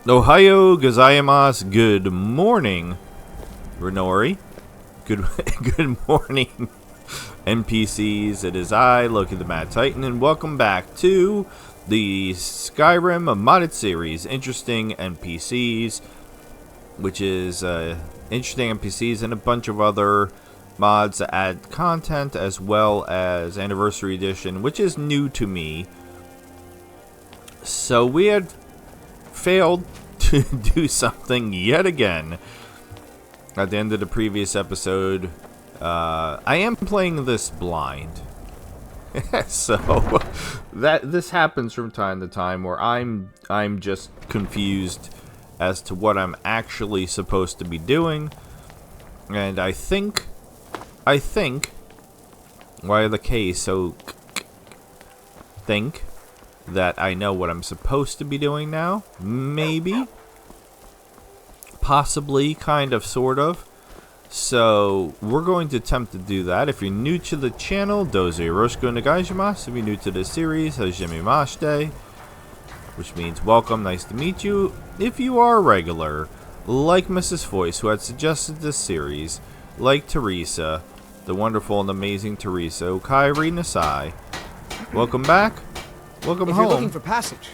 Ohio gozaimasu. Good morning, Renori. Good good morning, NPCs. It is I, Loki the Mad Titan, and welcome back to the Skyrim modded series, Interesting NPCs, which is interesting NPCs and a bunch of other mods that add content, as well as Anniversary Edition, which is new to me. So we had failed to do something yet again at the end of the previous episode. I am playing this blind. So that this happens from time to time where I'm just confused as to what I'm actually supposed to be doing. And I think why the case so think that I know what I'm supposed to be doing now. Maybe. Possibly, kind of, sort of. So, we're going to attempt to do that. If you're new to the channel, doze yoroshiku onegaishimasu. If you're new to the series, hajimemashite, which means welcome, nice to meet you. If you are a regular, like Mrs. Voice, who had suggested this series, like Teresa, the wonderful and amazing Teresa, Kairi Nasai, welcome back. Welcome if home. You're looking for passage,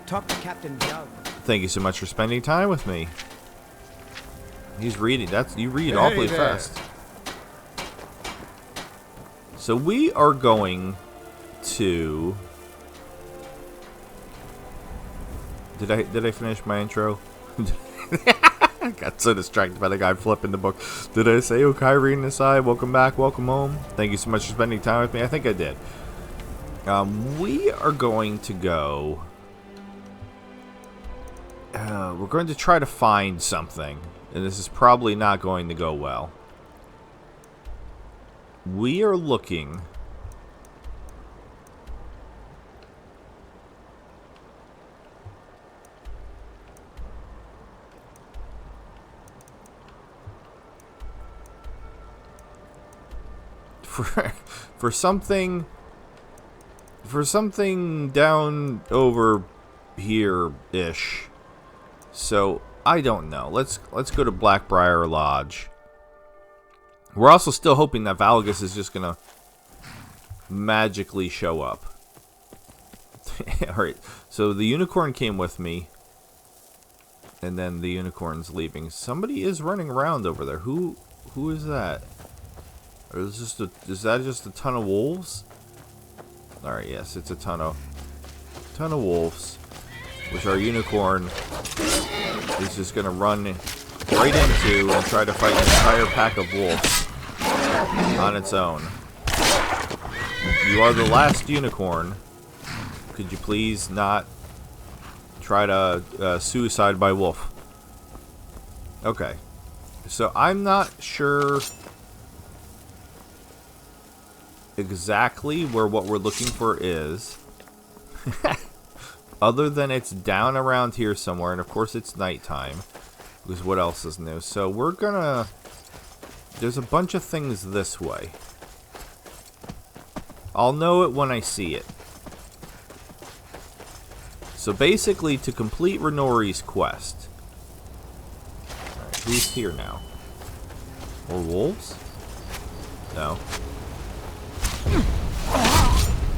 talk to Captain Doug. Thank you so much for spending time with me. He's reading. You read awfully fast. So we are going to. Did I finish my intro? I got so distracted by the guy flipping the book. Did I say Kairi Nasai? Welcome back. Welcome home. Thank you so much for spending time with me. I think I did. We are going to go. We're going to try to find something, and this is probably not going to go well. We are looking for something. For something down over here-ish. So, I don't know. Let's go to Blackbriar Lodge. We're also still hoping that Valgus is just gonna magically show up. Alright, so the unicorn came with me. And then the unicorn's leaving. Somebody is running around over there. Who is that? Or is that just a ton of wolves? Alright, yes, it's a ton of wolves, which our unicorn is just going to run right into and try to fight an entire pack of wolves on its own. You are the last unicorn. Could you please not try to suicide by wolf? Okay, so I'm not sure exactly where what we're looking for is. Other than it's down around here somewhere, and of course it's nighttime, because what else is new? So we're gonna. There's a bunch of things this way. I'll know it when I see it. So basically, to complete Renori's quest. Alright, who's here now? More wolves? No.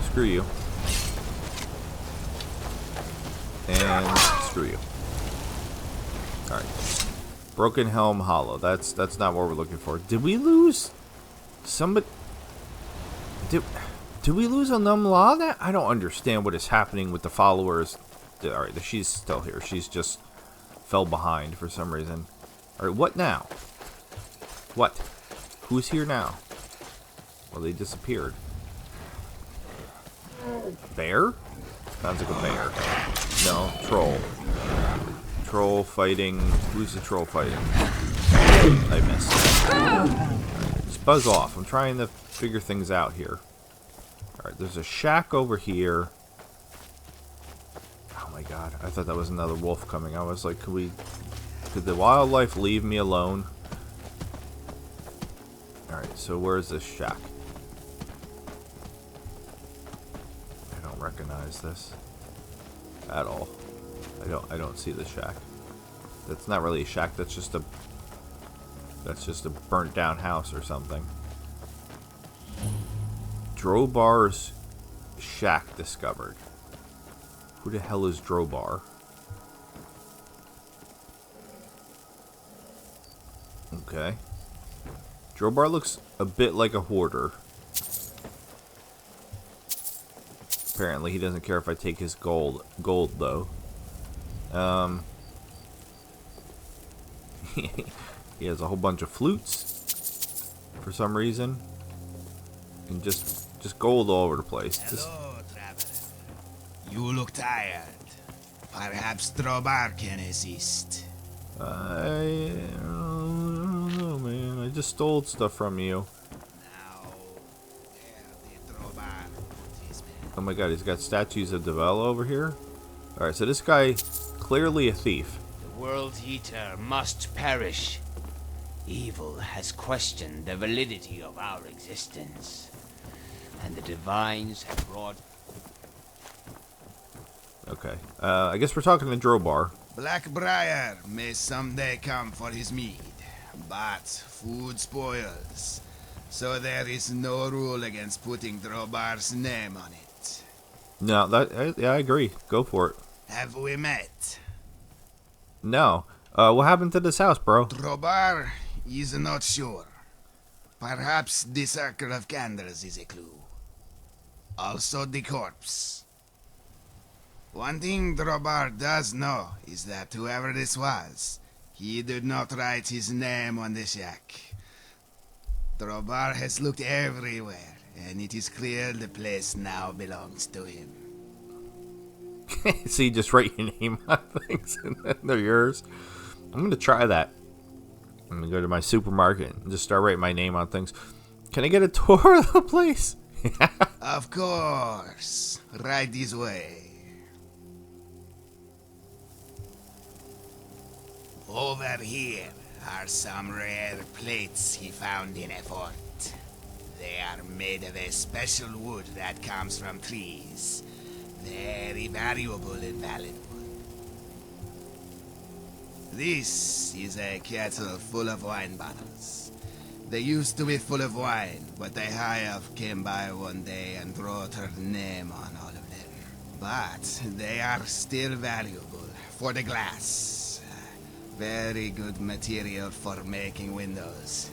Screw you. And screw you. Alright. Broken Helm Hollow. That's not what we're looking for. Did we lose somebody? Did we lose a Numla? I don't understand what is happening with the followers. Alright, she's still here. She's just fell behind for some reason. Alright, what now? What? Who's here now? Well, they disappeared. Bear? Sounds like a bear. No, troll. Troll fighting. Who's the troll fighting? I missed. Right, just buzz off. I'm trying to figure things out here. Alright, there's a shack over here. Oh my god, I thought that was another wolf coming. I was like, could the wildlife leave me alone? Alright, so where's this shack? I don't recognize this at all. I don't see the shack. That's not really a shack. That's just a burnt down house or something. Drobar's shack discovered. Who the hell is Drobar? Okay. Drobar looks a bit like a hoarder. Apparently he doesn't care if I take his gold though. He has a whole bunch of flutes for some reason. And just gold all over the place. Hello, traveler. You look tired. Perhaps Drobar can assist. I don't know, man. I just stole stuff from you. Now, where did Drobar put his men? Oh my god, he's got statues of Devella over here? Alright, so this guy, clearly a thief. The World Eater must perish. Evil has questioned the validity of our existence, and the Divines have brought... Okay, I guess we're talking to Drobar. Blackbriar may someday come for his mead, but food spoils, so there is no rule against putting Drobar's name on it. No, yeah, I agree. Go for it. Have we met? No. What happened to this house, bro? Drobar is not sure. Perhaps the circle of candles is a clue. Also the corpse. One thing Drobar does know is that whoever this was, he did not write his name on the shack. Drobar has looked everywhere, and it is clear the place now belongs to him. So you just write your name on things and then they're yours? I'm going to try that. I'm going to go to my supermarket and just start writing my name on things. Can I get a tour of the place? Of course. Right this way. Over here are some rare plates he found in a fort. They are made of a special wood that comes from trees. Very valuable and valuable. This is a kettle full of wine bottles. They used to be full of wine, but a high-elf came by one day and wrote her name on all of them. But they are still valuable for the glass. Very good material for making windows.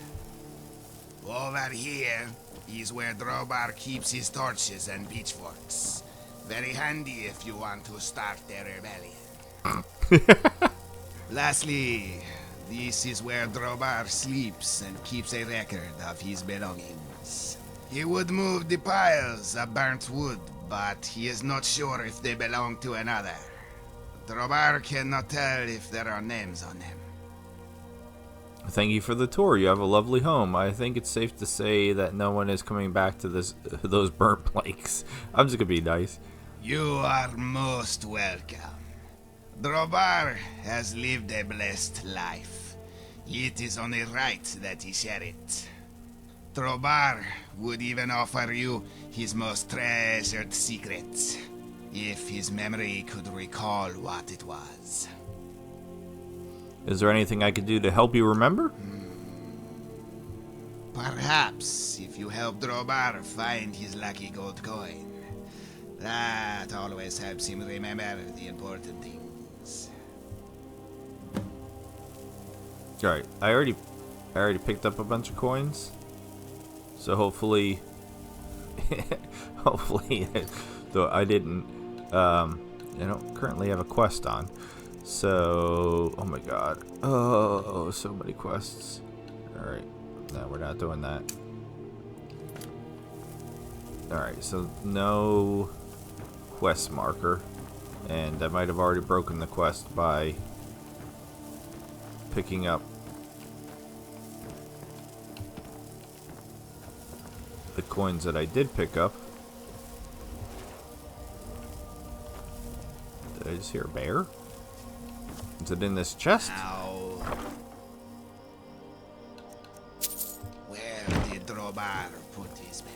Over here is where Drobar keeps his torches and pitchforks. Very handy if you want to start a rebellion. Lastly, this is where Drobar sleeps and keeps a record of his belongings. He would move the piles of burnt wood, but he is not sure if they belong to another. Drobar cannot tell if there are names on them. Thank you for the tour. You have a lovely home. I think it's safe to say that no one is coming back to those burnt planks. I'm just gonna be nice. You are most welcome. Drobar has lived a blessed life. It is only right that he share it. Drobar would even offer you his most treasured secrets, if his memory could recall what it was. Is there anything I could do to help you remember? Perhaps if you help Drobar find his lucky gold coin. That always helps him remember the important things. Alright, I already picked up a bunch of coins. So hopefully though I didn't I don't currently have a quest on. So, oh my god. Oh, so many quests. Alright. No, we're not doing that. Alright, so no quest marker. And I might have already broken the quest by picking up the coins that I did pick up. Did I just hear a bear? Is it in this chest? Now, where did Drobar put his men?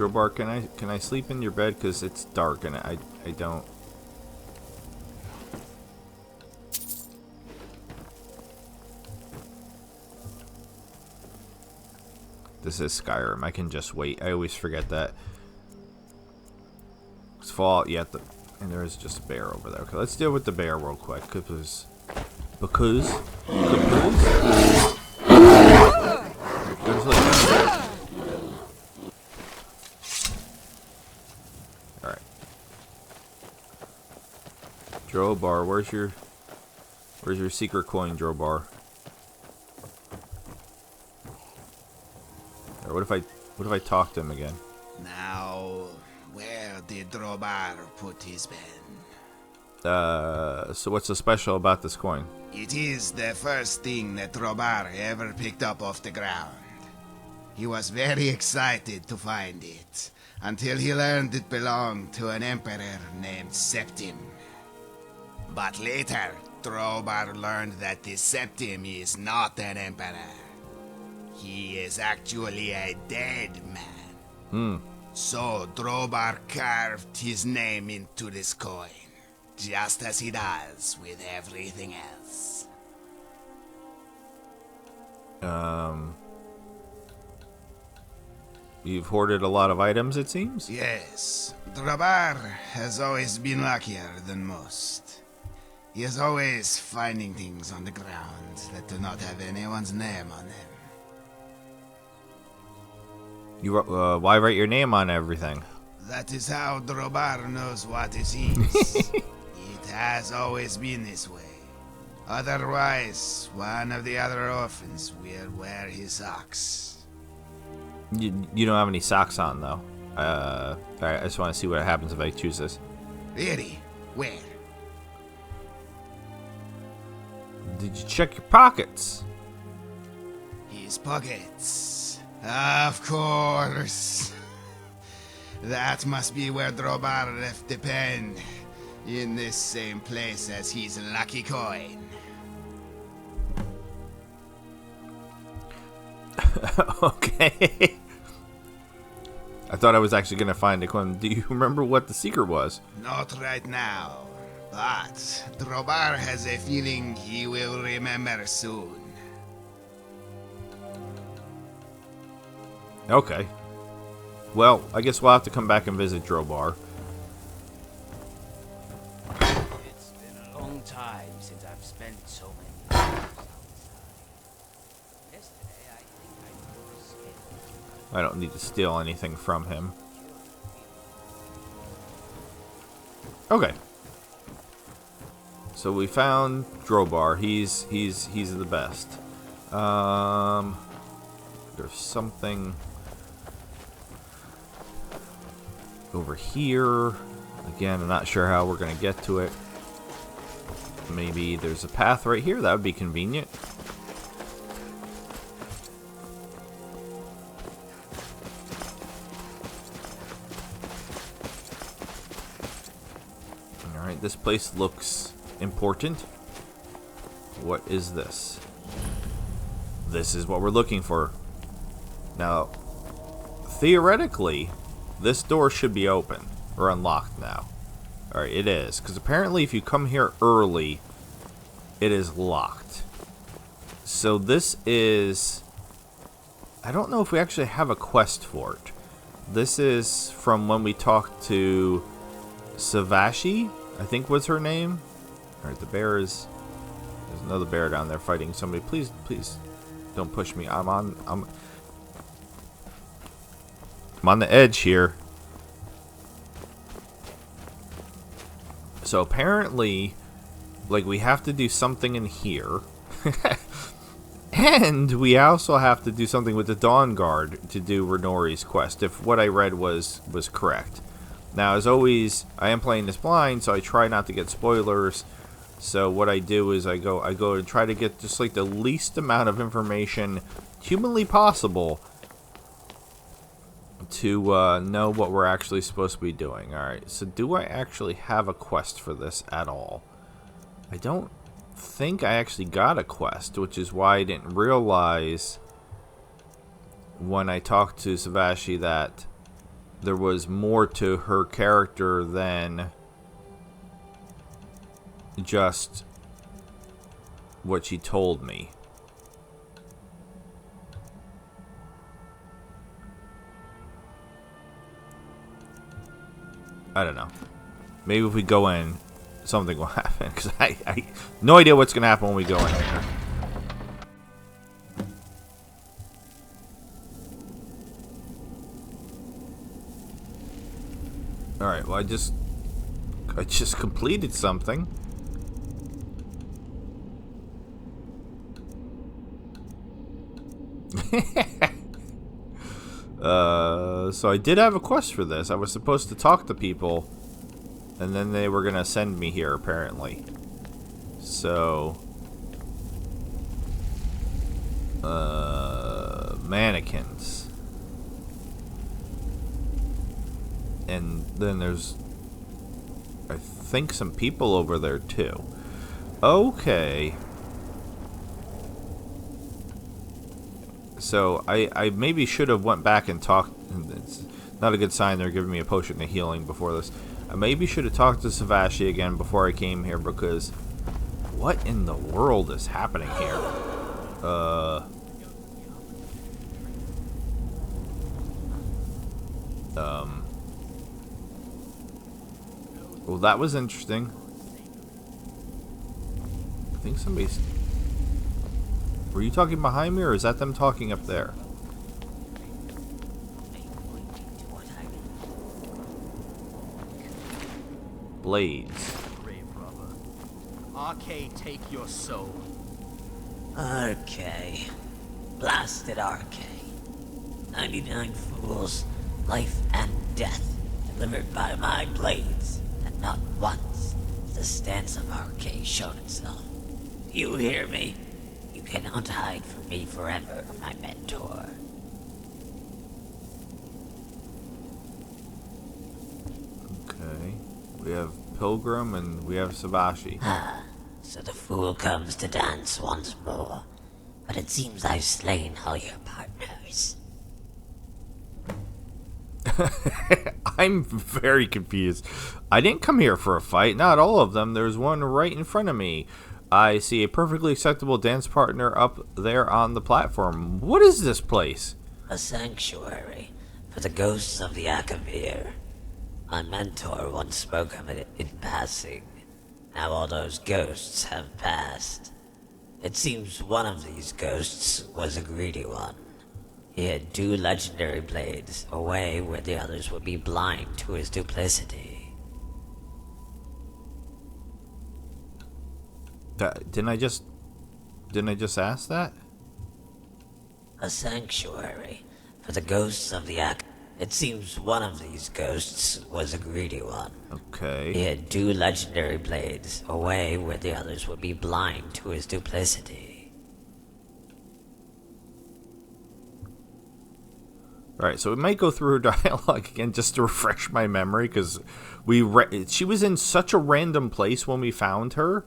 Drobar, can I sleep in your bed? Because it's dark and I don't. This is Skyrim. I can just wait. I always forget that. It's Fallout. Yeah, and there is just a bear over there. Okay, let's deal with the bear real quick. Because. Alright. Drobar, where's your secret coin, Drobar? Or what if I talk to him again? Now, where did Drobar put his pen? So what's so special about this coin? It is the first thing that Drobar ever picked up off the ground. He was very excited to find it, until he learned it belonged to an emperor named Septim. But later, Drobar learned that the Septim is not an emperor. He is actually a dead man. So Drobar carved his name into this coin, just as he does with everything else. You've hoarded a lot of items, it seems? Yes, Drobar has always been luckier than most. He is always finding things on the ground that do not have anyone's name on them. You why write your name on everything? That is how Drobar knows what is his. It has always been this way. Otherwise, one of the other orphans will wear his socks. You don't have any socks on, though. Alright, I just want to see what happens if I choose this. Really? Where? Did you check your pockets? His pockets. Of course. That must be where Drobar left the pen. In this same place as his lucky coin. Okay. I thought I was actually going to find a coin. Do you remember what the secret was? Not right now. But Drobar has a feeling he will remember soon. Okay. Well, I guess we'll have to come back and visit Drobar. It's been a long time since I've spent so many hours outside. Yesterday, I think I escaped. I don't need to steal anything from him. Okay. So we found Drobar. He's the best. There's something over here. Again, I'm not sure how we're gonna get to it. Maybe there's a path right here. That would be convenient. Alright, this place looks important. What is this? This is what we're looking for. Now, theoretically, this door should be open or unlocked now. Alright, it is. Because apparently if you come here early, it is locked. So this is... I don't know if we actually have a quest for it. This is from when we talked to Savashi, I think was her name. Alright, the bear is... There's another bear down there fighting somebody. Please, please, don't push me. I'm on the edge here. So apparently, like, we have to do something in here. And we also have to do something with the Dawn Guard to do Renori's quest, if what I read was correct. Now, as always, I am playing this blind, so I try not to get spoilers. So what I do is I go and try to get just like the least amount of information humanly possible to know what we're actually supposed to be doing. Alright, so do I actually have a quest for this at all? I don't think I actually got a quest, which is why I didn't realize when I talked to Savashi that there was more to her character than just what she told me. I don't know. Maybe if we go in, something will happen. Because I no idea what's going to happen when we go in here. Alright, well I just completed something. So I did have a quest for this. I was supposed to talk to people, and then they were gonna send me here, apparently. So, mannequins. And then there's, I think, some people over there, too. Okay. So, I maybe should have went back and talked. It's not a good sign they're giving me a potion of healing before this. I maybe should have talked to Savashi again before I came here, because what in the world is happening here? Well, that was interesting. I think somebody's... Were you talking behind me, or is that them talking up there? Blades. Brave brother. RK, take your soul. RK. Blasted RK. 99 fools, life and death, delivered by my blades, and not once has the stance of RK shown itself. Do you hear me? You cannot hide from me forever, my mentor. Okay. We have Pilgrim and we have Savashi. Ah, so the fool comes to dance once more. But it seems I've slain all your partners. I'm very confused. I didn't come here for a fight. Not all of them. There's one right in front of me. I see a perfectly acceptable dance partner up there on the platform. What is this place? A sanctuary for the ghosts of the Akavir. My mentor once spoke of it in passing. Now all those ghosts have passed. It seems one of these ghosts was a greedy one. He had 2 legendary blades, away where the others would be blind to his duplicity. Didn't I just ask that? A sanctuary for the ghosts of the It seems one of these ghosts was a greedy one. Okay. He had 2 legendary blades, away where the others would be blind to his duplicity. Alright, so we might go through her dialogue again just to refresh my memory, because she was in such a random place when we found her.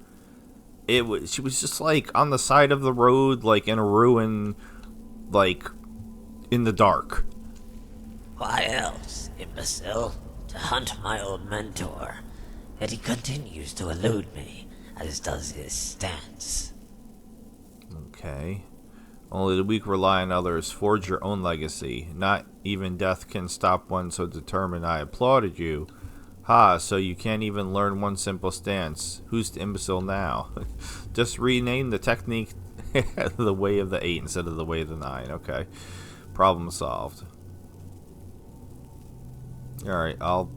She was just like on the side of the road, like in a ruin, like in the dark. Why else, imbecile? To hunt my old mentor. Yet he continues to elude me, as does his stance. Okay. Only the weak rely on others. Forge your own legacy. Not even death can stop one so determined. I applauded you. Ha, so you can't even learn one simple stance. Who's the imbecile now? Just rename the technique the way of the 8 instead of the way of the 9. Okay. Problem solved. Alright, I'll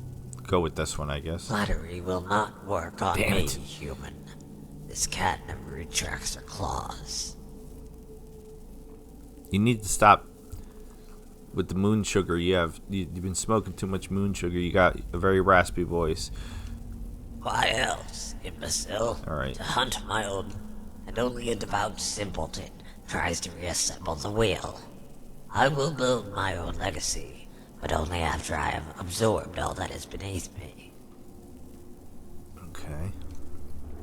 go with this one, I guess. Flattery will not work on Damn me, it. human. This cat never retracts her claws. You need to stop with the moon sugar. You've been smoking too much moon sugar. You got a very raspy voice. Why else, imbecile? Alright. To hunt my old... And only a devout simpleton tries to reassemble the wheel. I will build my own legacy, but only after I have absorbed all that is beneath me. Okay.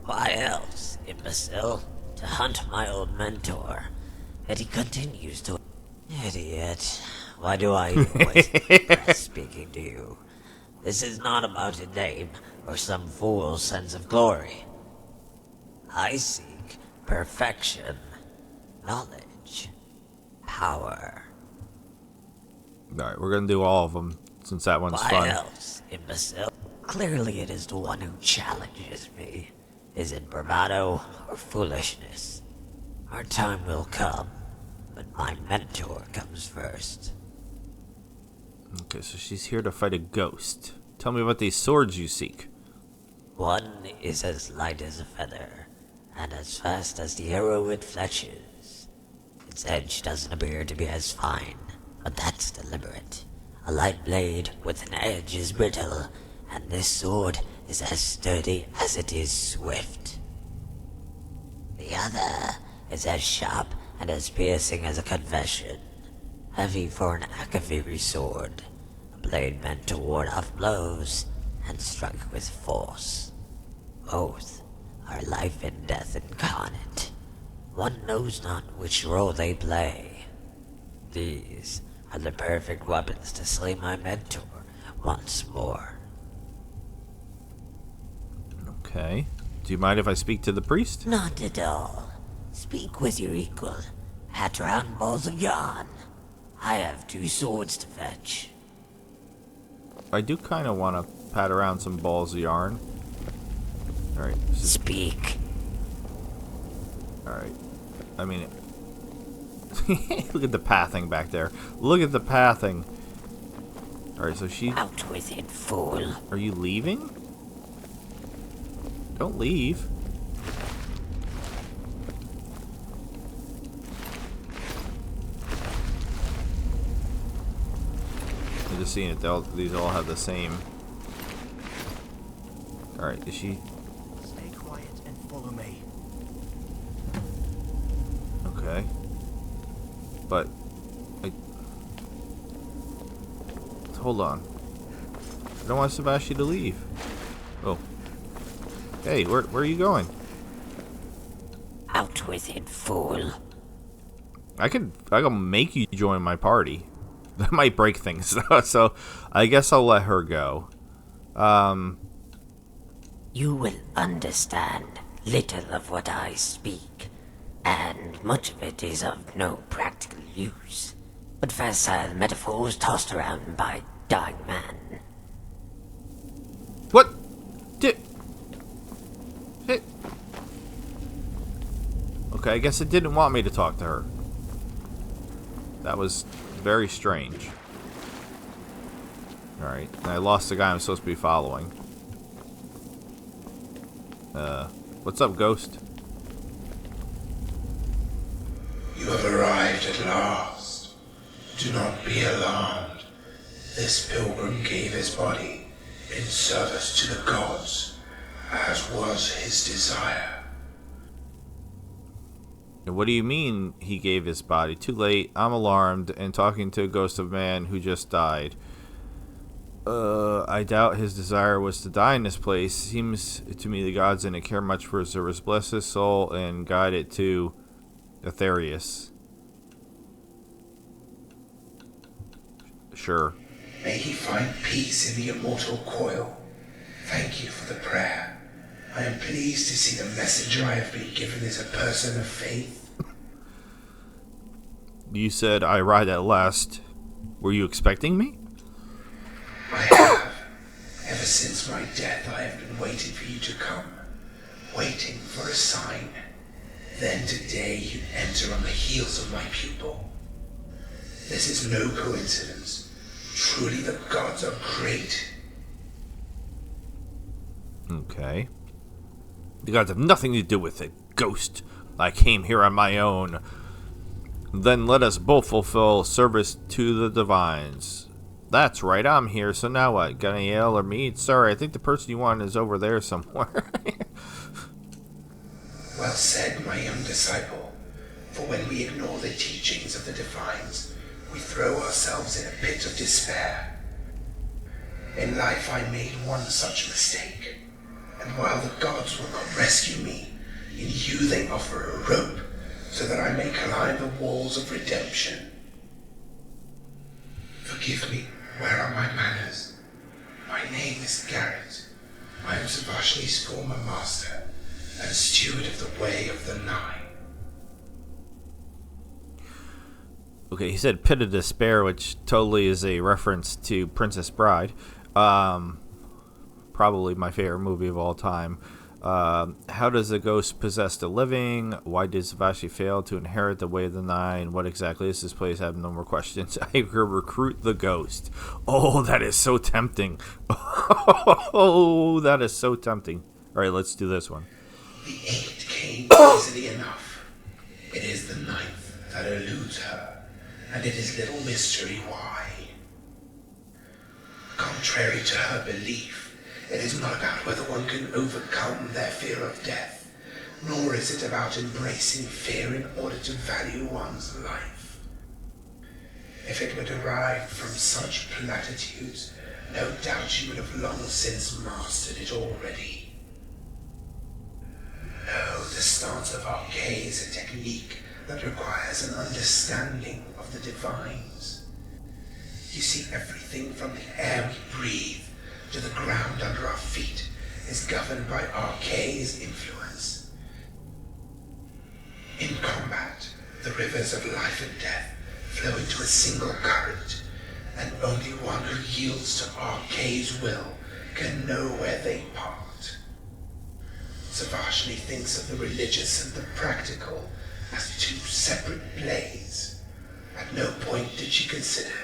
Why else, imbecile? To hunt my old mentor. Yet he continues to... Idiot. Why do I even waste my breath speaking to you? This is not about a name or some fool's sense of glory. I seek perfection, knowledge, power. Alright, we're gonna do all of them, since that one's Why fun. else, imbecile? Clearly it is the one who challenges me. Is it bravado or foolishness? Our time will come, but my mentor comes first. Okay, so she's here to fight a ghost. Tell me about these swords you seek. One is as light as a feather, and as fast as the arrow it fletches. Its edge doesn't appear to be as fine, but that's deliberate. A light blade with an edge is brittle, and this sword is as sturdy as it is swift. The other is as sharp and as piercing as a confession. Heavy for an Akaviri sword, a blade meant to ward off blows and strike with force. Both are life and death incarnate. One knows not which role they play. These are the perfect weapons to slay my mentor once more. Okay. Do you mind if I speak to the priest? Not at all. Speak with your equal. Hat round balls of yarn. I have 2 swords to fetch. I do kind of want to pat around some balls of yarn. Alright. Speak. Alright. I mean... Look at the pathing back there. Look at the pathing. Alright, so she... Out with it, fool. Are you leaving? Don't leave. I'm just seeing it. These all have the same. Alright, is she... Stay quiet and follow me. Okay. But... Hold on. I don't want Sebastian to leave. Oh. Hey, where are you going? Out with it, fool. I can make you join my party. That might break things, though, so I guess I'll let her go. You will understand little of what I speak, and much of it is of no practical use, but facile metaphors tossed around by dying man. What? Did... It... Okay, I guess it didn't want me to talk to her. That was very strange. Alright, and I lost the guy I'm supposed to be following. What's up, Ghost? You have arrived at last. Do not be alarmed. This pilgrim gave his body in service to the gods, as was his desire. And what do you mean he gave his body? Too late, I'm alarmed, and talking to a ghost of man who just died. I doubt his desire was to die in this place. Seems to me the gods didn't care much for his service. Bless his soul and guide it to Aetherius. Sure. May he find peace in the immortal coil. Thank you for the prayer. I am pleased to see the messenger I have been given is a person of faith. You said I arrived at last. Were you expecting me? I have. Ever since my death, I have been waiting for you to come. Waiting for a sign. Then today you enter on the heels of my pupil. This is no coincidence. Truly the gods are great. Okay. The gods have nothing to do with it, Ghost. I came here on my own. Then let us both fulfill service to the divines. That's right, I'm here, so now what? Got any ale or meat? Sorry, I think the person you want is over there somewhere. Well said, my young disciple. For when we ignore the teachings of the divines, we throw ourselves in a pit of despair. In life I made one such mistake, and while the gods will not rescue me, in you they offer a rope, so that I may climb the walls of redemption. Forgive me. Where are my manners? My name is Garrett. I am Savashni's former master and steward of the Way of the Nine. Okay, he said Pit of Despair, which totally is a reference to Princess Bride. Probably my favorite movie of all time. How does a ghost possess the living? Why did Savashi fail to inherit the Way of the Nine? What exactly is this place? I have no more questions. I will recruit the ghost. Oh, that is so tempting. Oh, that is so tempting. All right, let's do this one. The 8 came easily enough. It is the 9th that eludes her, and it is little mystery why. Contrary to her belief, it is not about whether one can overcome their fear of death, nor is it about embracing fear in order to value one's life. If it were derived from such platitudes, no doubt she would have long since mastered it already. No, the stance of Arcade is a technique that requires an understanding of the divines. You see, everything from the air we breathe to the ground under our feet is governed by Arcade's influence. In combat, the rivers of life and death flow into a single current, and only one who yields to Arcade's will can know where they part. Savashni thinks of the religious and the practical as two separate blades. At no point did she consider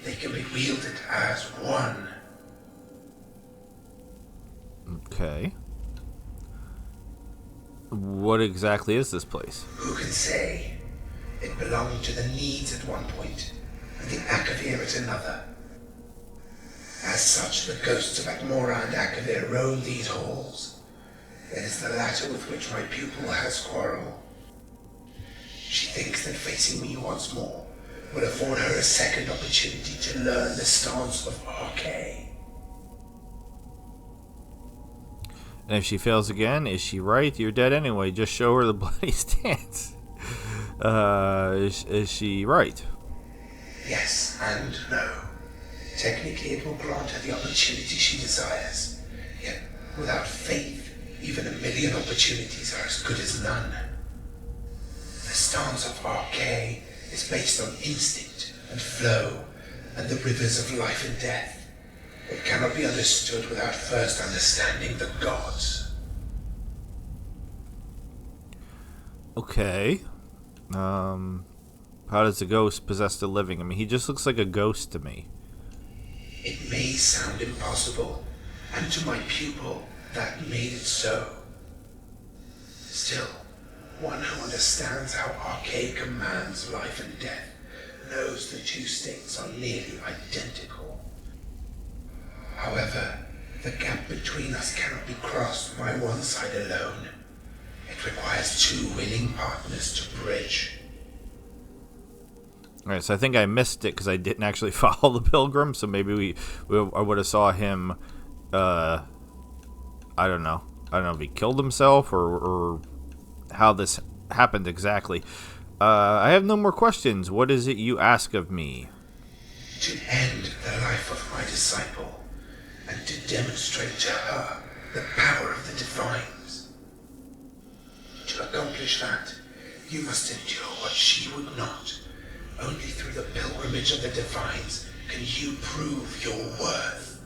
they can be wielded as one. Okay. What exactly is this place? Who can say? It belonged to the Needs at one point, and the Akavir at another. As such, the ghosts of Atmora and Akavir roam these halls. It is the latter with which my pupil has quarrel. She thinks that facing me once more will afford her a second opportunity to learn the stance of Arcade. And if she fails again, is she right? You're dead anyway. Just show her the bloody stance. Is she right? Yes and no. Technically, it will grant her the opportunity she desires. Yet, without faith, even a million opportunities are as good as none. The stance of Arcade is based on instinct and flow and the rivers of life and death. It cannot be understood without first understanding the gods. Okay. How does the ghost possess the living? I mean, he just looks like a ghost to me. It may sound impossible, and to my pupil, that made it so. Still, one who understands how Arcade commands life and death knows the two states are nearly identical. However, the gap between us cannot be crossed by one side alone. It requires two willing partners to bridge. All right, so I think I missed it because I didn't actually follow the pilgrim. So maybe I would have saw him. I don't know. I don't know if he killed himself or how this happened exactly. I have no more questions. What is it you ask of me? To end the life of my disciple, and to demonstrate to her the power of the divines. To accomplish that, you must endure what she would not. Only through the pilgrimage of the divines can you prove your worth.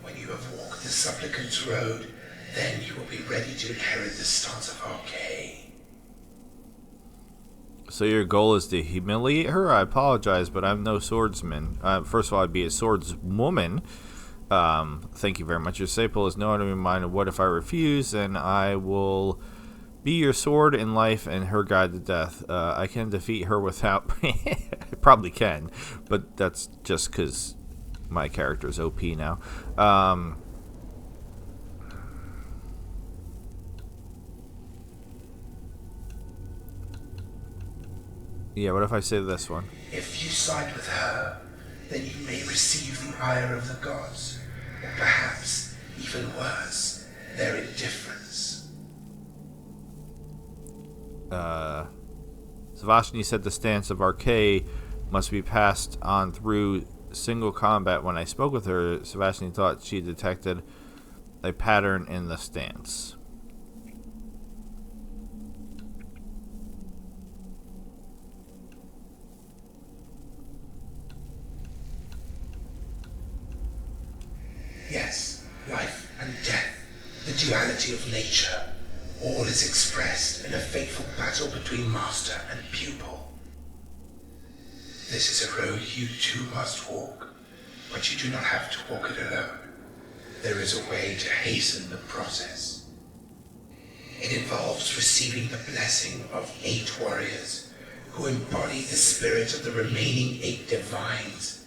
When you have walked the supplicant's road, then you will be ready to inherit the stance of Arcade. So your goal is to humiliate her? I apologize, but I'm no swordsman. First of all, I'd be a swordswoman. Thank you very much. Your disciple is no enemy of mine. What if I refuse? Then I will be your sword in life and her guide to death. I can defeat her without... I probably can, but that's just because my character is OP now. Yeah, what if I say this one? If you side with her, then you may receive the ire of the gods, or perhaps, even worse, their indifference. Savashni said the stance of Arcade must be passed on through single combat. When I spoke with her, Sebastian thought she detected a pattern in the stance. Yes, life and death, the duality of nature, all is expressed in a fateful battle between master and pupil. This is a road you too must walk, but you do not have to walk it alone. There is a way to hasten the process. It involves receiving the blessing of 8 warriors who embody the spirit of the remaining 8 divines.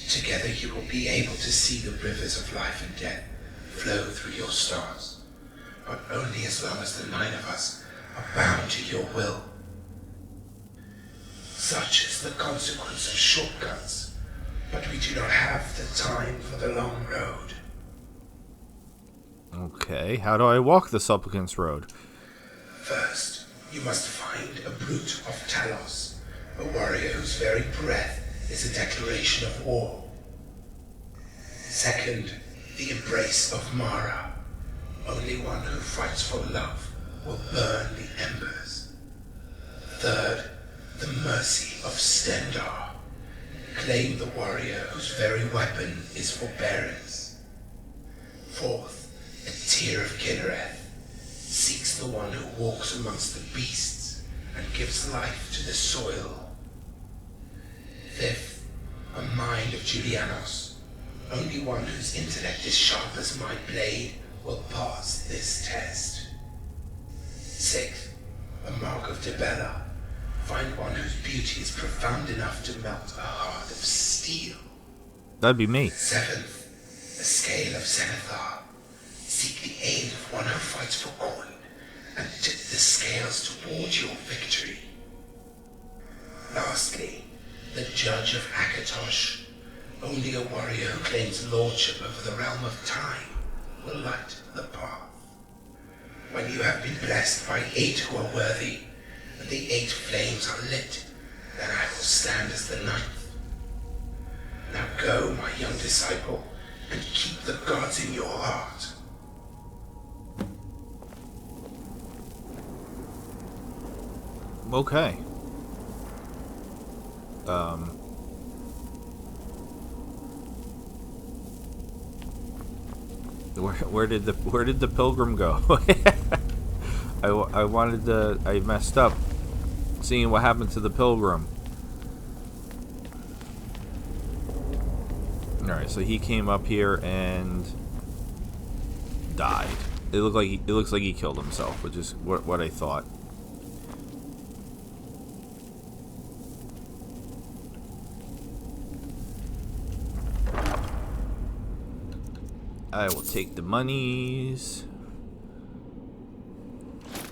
Together you will be able to see the rivers of life and death flow through your stars, but only as long as the 9 of us are bound to your will. Such is the consequence of shortcuts, but we do not have the time for the long road. Okay, how do I walk the Supplicant's Road? First, you must find a brute of Talos, a warrior whose very breath is a declaration of war. Second, the embrace of Mara. Only one who fights for love will burn the embers. Third, the mercy of Stendar. Claim the warrior whose very weapon is forbearance. Fourth, a tear of Kinnereth seeks the one who walks amongst the beasts and gives life to the soil. Fifth, a mind of Julianos. Only one whose intellect is sharp as my blade will pass this test. Sixth, a mark of Debella. Find one whose beauty is profound enough to melt a heart of steel. That'd be me. Seventh, a scale of Zenithar. Seek the aid of one who fights for coin and tip the scales toward your victory. Lastly, the Judge of Akatosh. Only a warrior who claims lordship over the realm of time will light the path. When you have been blessed by 8 who are worthy, and the 8 flames are lit, then I will stand as the 9th. Now go, my young disciple, and keep the gods in your heart. Okay. Where did the pilgrim go? I messed up seeing what happened to the pilgrim. Alright, so he came up here and died. It looks like he killed himself, which is what I thought. I will take the monies.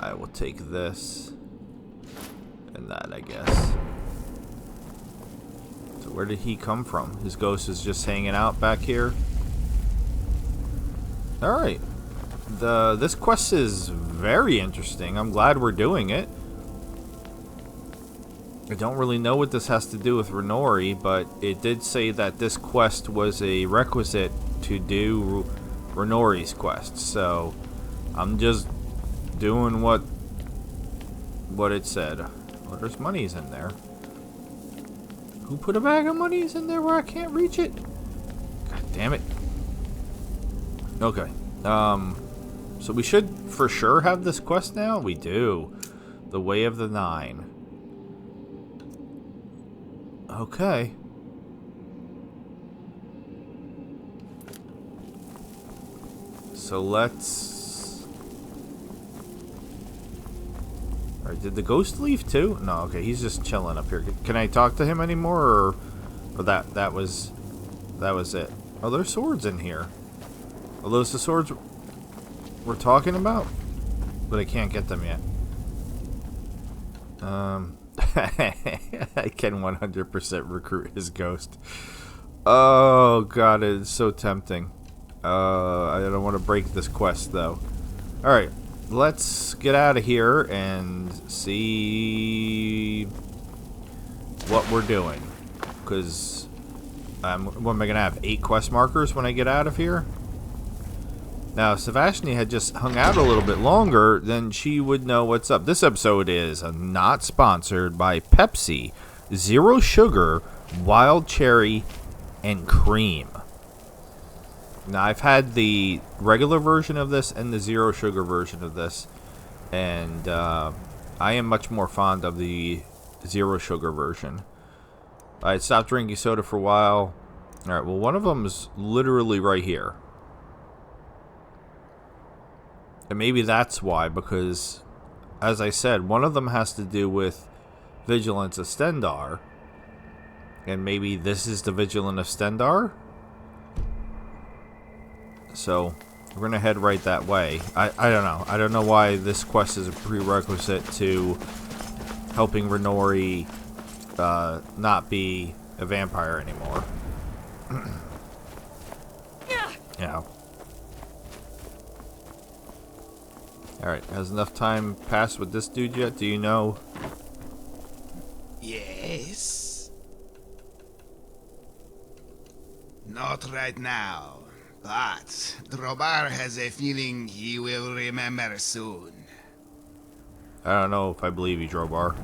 I will take this and that, I guess. So where did he come from? His ghost is just hanging out back here. Alright. This quest is very interesting. I'm glad we're doing it. I don't really know what this has to do with Renori, but it did say that this quest was a requisite to do Renori's quest, so I'm just doing what it said. Oh, there's monies in there. Who put a bag of monies in there where I can't reach it? God damn it. Okay. So we should for sure have this quest now. We do. The Way of the 9. Okay. So let's... Alright, did the ghost leave too? No, okay, he's just chilling up here. Can I talk to him anymore, or that was it? Oh, there's swords in here. Are those the swords we're talking about? But I can't get them yet. I can 100% recruit his ghost. Oh god, it is so tempting. I don't want to break this quest though. Alright, let's get out of here and see what we're doing. Because What am I gonna have? 8 quest markers when I get out of here? Now, if Sebastian had just hung out a little bit longer, then she would know what's up. This episode is not sponsored by Pepsi, Zero Sugar, Wild Cherry, and Cream. Now, I've had the regular version of this and the Zero Sugar version of this, and I am much more fond of the Zero Sugar version. I stopped drinking soda for a while. Alright, well, one of them is literally right here. And maybe that's why, because, as I said, one of them has to do with Vigilance of Stendar. And maybe this is the Vigilance of Stendar? So, we're going to head right that way. I don't know. I don't know why this quest is a prerequisite to helping Renori not be a vampire anymore. Yeah. Alright, has enough time passed with this dude yet? Do you know? Yes? Not right now, but Drobar has a feeling he will remember soon. I don't know if I believe you, Drobar.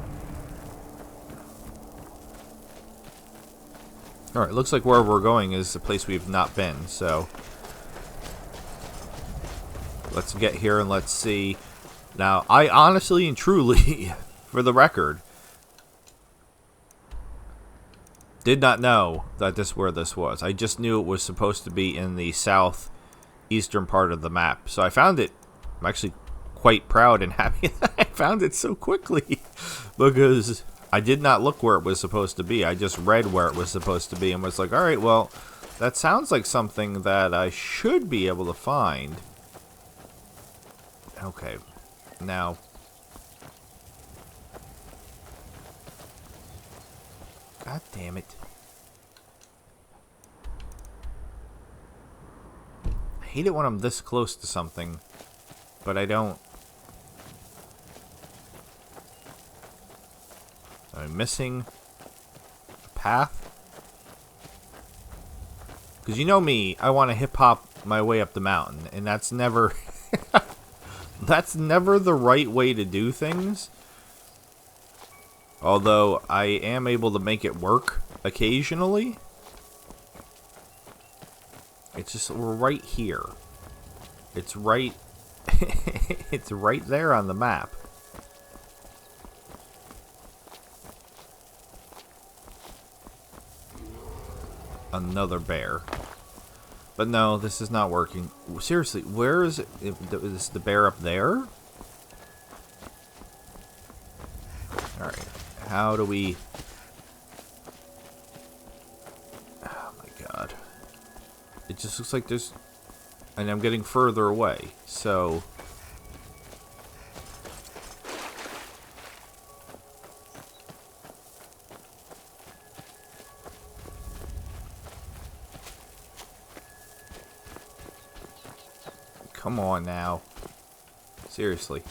Alright, looks like wherever we're going is a place we've not been, so let's get here and let's see. Now, I honestly and truly, for the record, did not know that where this was. I just knew it was supposed to be in the southeastern part of the map. So I found it. I'm actually quite proud and happy that I found it so quickly, because I did not look where it was supposed to be. I just read where it was supposed to be and was like, alright, well, that sounds like something that I should be able to find. Okay, now, god damn it. I hate it when I'm this close to something, but I don't. Am I missing a path? Because you know me, I want to hip-hop my way up the mountain, and that's never... That's never the right way to do things. Although I am able to make it work occasionally. It's just, we're right here. It's right... it's right there on the map. Another bear. But no, this is not working. Seriously, where is it? Is the bear up there? Alright, how do we... Oh my god. It just looks like there's... And I'm getting further away, so... Come on now. Seriously.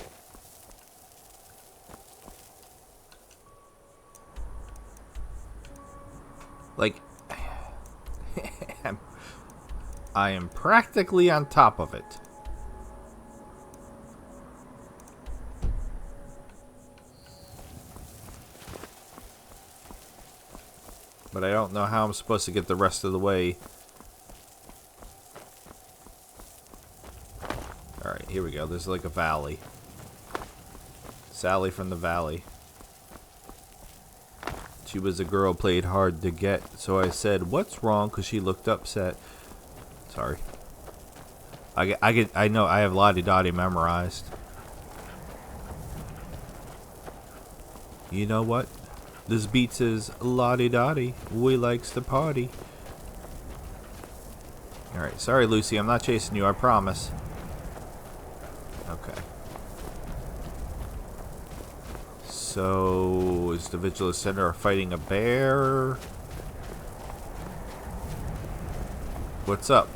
Like, I am practically on top of it. But I don't know how I'm supposed to get the rest of the way. Alright, here we go. There's like a valley. Sally from the valley. She was a girl, played hard to get. So I said, what's wrong? Because she looked upset. Sorry. I know I have Lottie Dottie memorized. You know what? This beat says Lottie Dottie. We likes to party. Alright, sorry Lucy, I'm not chasing you, I promise. Okay. So, is the Vigilance Center fighting a bear? What's up?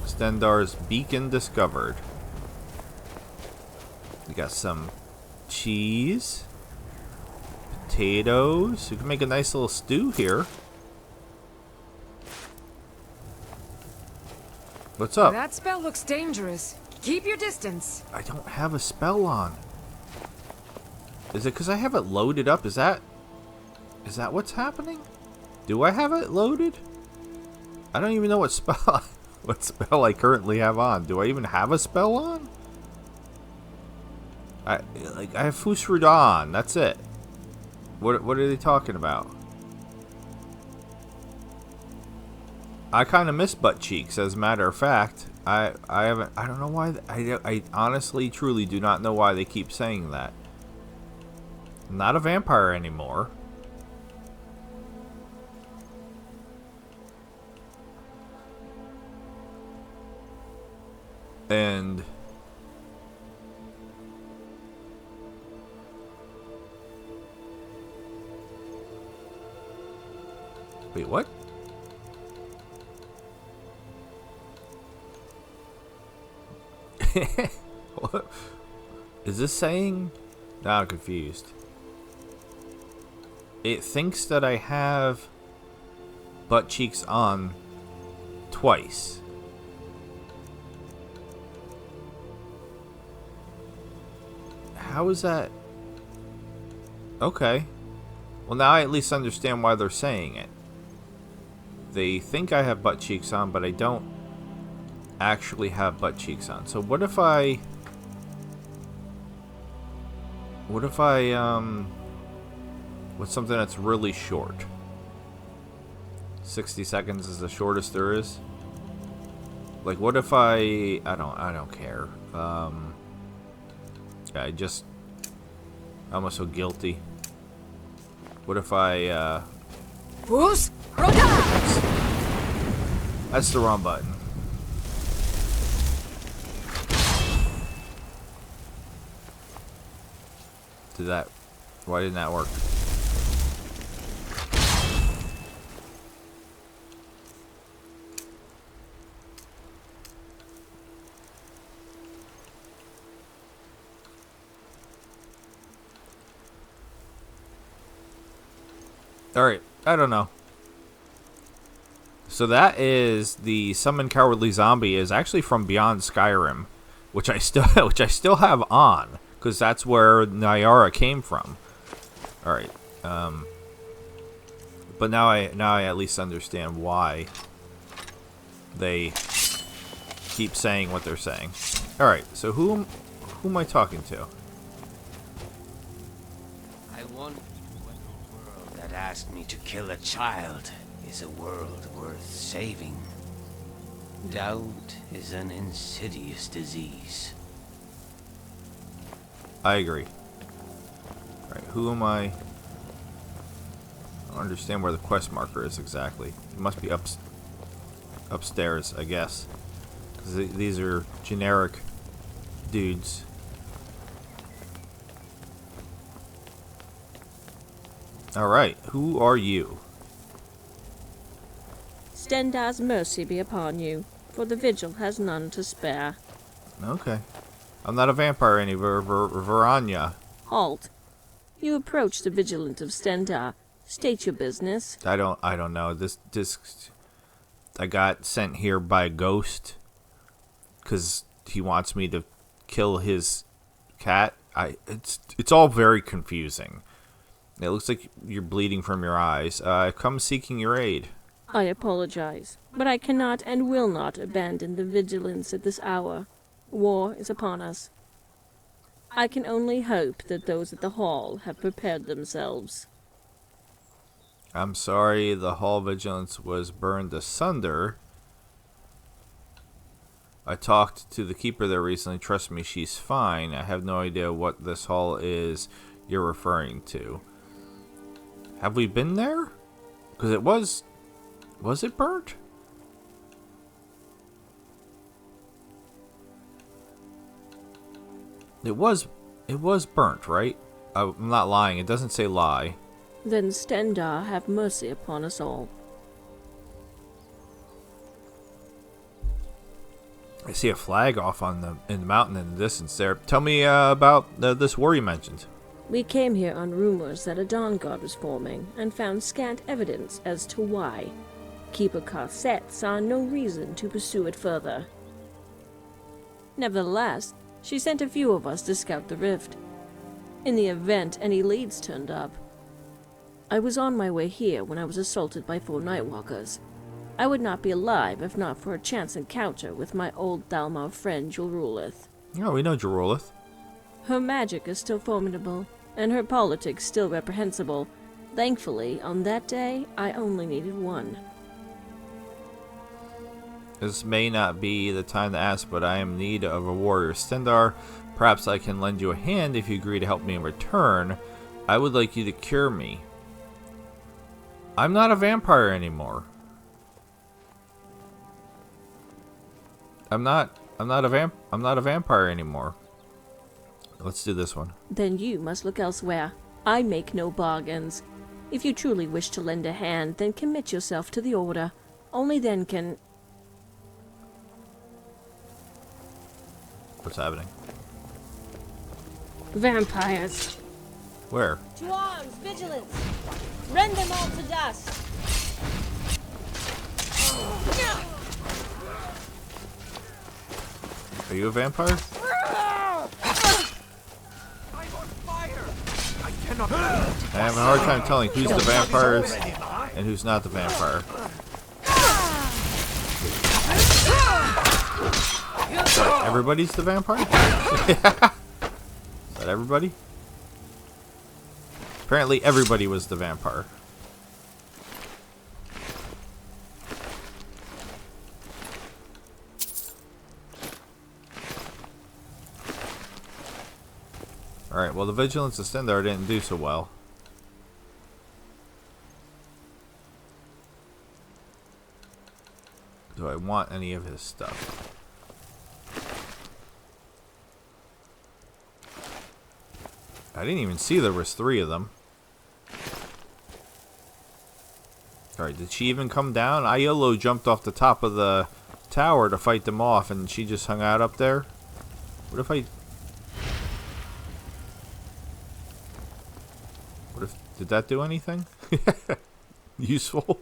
Stendar's beacon discovered. We got some cheese, potatoes. We can make a nice little stew here. What's up? That spell looks dangerous. Keep your distance. I don't have a spell on. Is it because I have it loaded up? Is that what's happening? Do I have it loaded? I don't even know what spell I currently have on. Do I even have a spell on? I have Fusrud on. That's it. What are they talking about? I kind of miss butt cheeks, as a matter of fact. I don't know why. I honestly, truly do not know why they keep saying that. I'm not a vampire anymore. And wait, what? What is this saying? Now I'm confused. It thinks that I have butt cheeks on twice. How is that? Okay. Well, now I at least understand why they're saying it. They think I have butt cheeks on, but I don't actually have butt cheeks on. So what if I what's something that's really short? 60 seconds is the shortest there is. Like, what if I don't care. I'm so guilty. What if I that's the wrong button. Why didn't that work? Alright, I don't know. So that is the Summon Cowardly Zombie is actually from Beyond Skyrim, which I still have on, because that's where Nayara came from. Alright, but now I at least understand why they keep saying what they're saying. Alright, so who am I talking to? I wonder whether a world that asked me to kill a child is a world worth saving. Doubt is an insidious disease. I agree. Alright, who am I? I don't understand where the quest marker is exactly. It must be upstairs, I guess. 'Cause these are generic dudes. Alright, who are you? Stendar's mercy be upon you, for the vigil has none to spare. Okay. I'm not a vampire any Veranya. Halt. You approach the vigilant of Stendar. State your business. I don't know. This I got sent here by a ghost because he wants me to kill his cat. It's all very confusing. It looks like you're bleeding from your eyes. Come seeking your aid. I apologize, but I cannot and will not abandon the vigilance at this hour. War is upon us. I can only hope that those at the hall have prepared themselves. I'm sorry the hall vigilance was burned asunder. I talked to the keeper there recently. Trust me, she's fine. I have no idea what this hall is you're referring to. Have we been there? Because it was it burnt? It was burnt, right? I'm not lying. It doesn't say lie. Then Stendar have mercy upon us all. I see a flag off in the mountain in the distance there. Tell me about this war you mentioned. We came here on rumors that a dawn god was forming, and found scant evidence as to why. Keeper Carset saw no reason to pursue it further. Nevertheless, she sent a few of us to scout the rift. In the event any leads turned up. I was on my way here when I was assaulted by 4 Nightwalkers. I would not be alive if not for a chance encounter with my old Thalmor friend Julrulith. Oh, we know Jorolith. Her magic is still formidable, and her politics still reprehensible. Thankfully, on that day, I only needed one. This may not be the time to ask, but I am in need of a warrior Stendar. Perhaps I can lend you a hand if you agree to help me in return. I would like you to cure me. I'm not a vampire anymore. I'm not a vampire anymore. Let's do this one. Then you must look elsewhere. I make no bargains. If you truly wish to lend a hand, then commit yourself to the Order. Only then can... What's happening? Vampires. Where? To arms, vigilance! Rend them all to dust! Are you a vampire? I have a hard time telling who's the vampires and who's not the vampire. What, everybody's the vampire? Is that everybody? Apparently everybody was the vampire. Alright, well the Vigilance of Stendar didn't do so well. Do I want any of his stuff? I didn't even see there was 3 of them. Alright, did she even come down? Aiolo jumped off the top of the tower to fight them off and she just hung out up there? What if I... Did that do anything? Useful?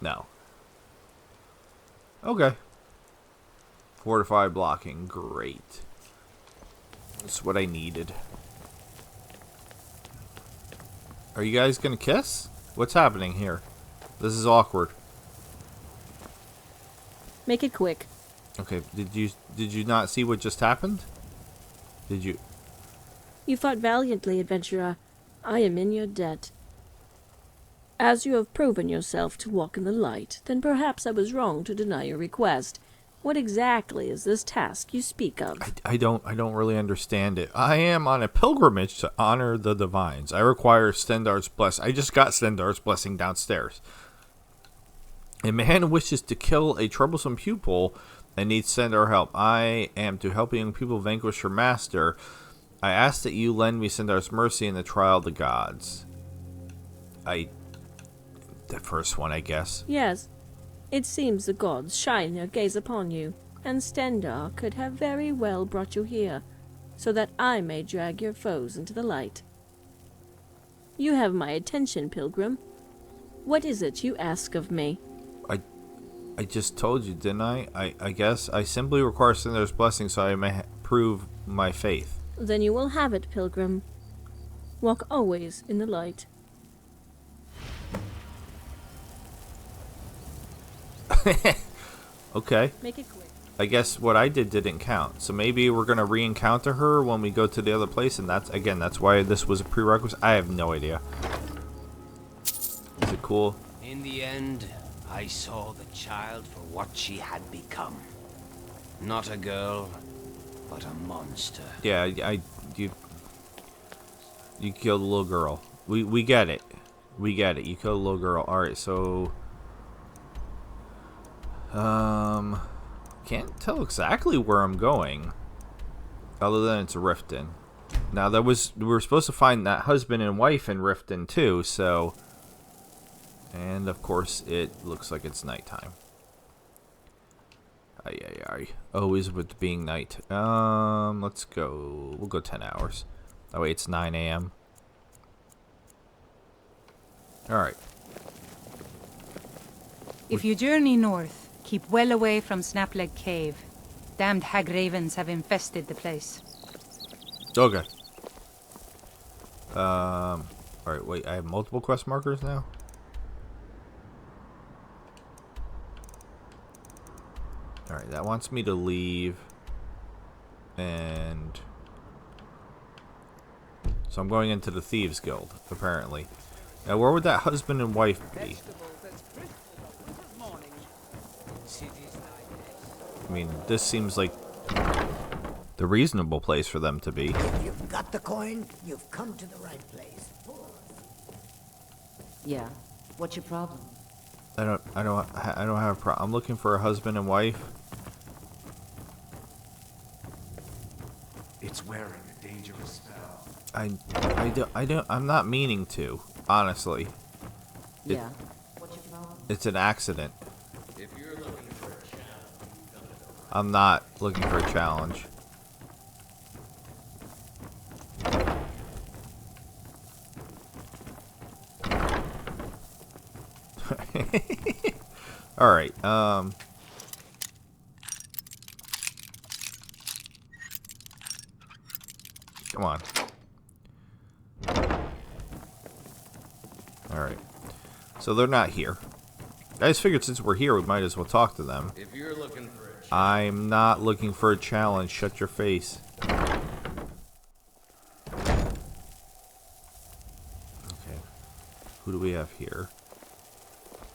No. Okay. Fortified blocking. Great. That's what I needed. Are you guys gonna kiss? What's happening here? This is awkward. Make it quick. Okay, did you not see what just happened? Did you? You fought valiantly, adventurer. I am in your debt. As you have proven yourself to walk in the light, then perhaps I was wrong to deny your request. What exactly is this task you speak of? I don't really understand it. I am on a pilgrimage to honor the divines. I require Stendar's blessing. I just got Stendar's blessing downstairs. A man wishes to kill a troublesome pupil and needs Stendar help. I am to help young people vanquish her master. I ask that you lend me Stendar's mercy in the trial of the gods. The first one, I guess. Yes. It seems the gods shine their gaze upon you, and Stendar could have very well brought you here, so that I may drag your foes into the light. You have my attention, pilgrim. What is it you ask of me? I just told you, didn't I? I guess I simply require Stendar's blessing so I may prove my faith. Then you will have it, pilgrim. Walk always in the light. Okay. Make it quick. I guess what I did didn't count. So maybe we're going to re-encounter her when we go to the other place, and that's why this was a prerequisite. I have no idea. Is it cool? In the end, I saw the child for what she had become. Not a girl, but a monster. Yeah, you killed a little girl. We get it. We get it. You killed a little girl. Alright, so... Can't tell exactly where I'm going. Other than it's Riften. Now, we were supposed to find that husband and wife in Riften, too, so... And, of course, it looks like it's nighttime. Ay. Always with being night. Let's go. We'll go 10 hours. Oh, wait, it's 9 a.m. Alright. If you journey north, keep well away from Snapleg Cave. Damned hag ravens have infested the place. Okay. Alright, wait, I have multiple quest markers now? Alright, that wants me to leave. And... so I'm going into the Thieves Guild, apparently. Now, where would that husband and wife be? I mean, this seems like the reasonable place for them to be. If you've got the coin, you've come to the right place. Yeah. What's your problem? I don't have a problem. I'm looking for a husband and wife. It's wearing a dangerous spell. I'm not meaning to, honestly. Yeah. What's your problem? It's an accident. If you're looking for a challenge, I'm not looking for a challenge. Alright, come on. Alright. So they're not here. I just figured since we're here, we might as well talk to them. if you're looking for a challenge, I'm not looking for a challenge. Shut your face. Okay. Who do we have here?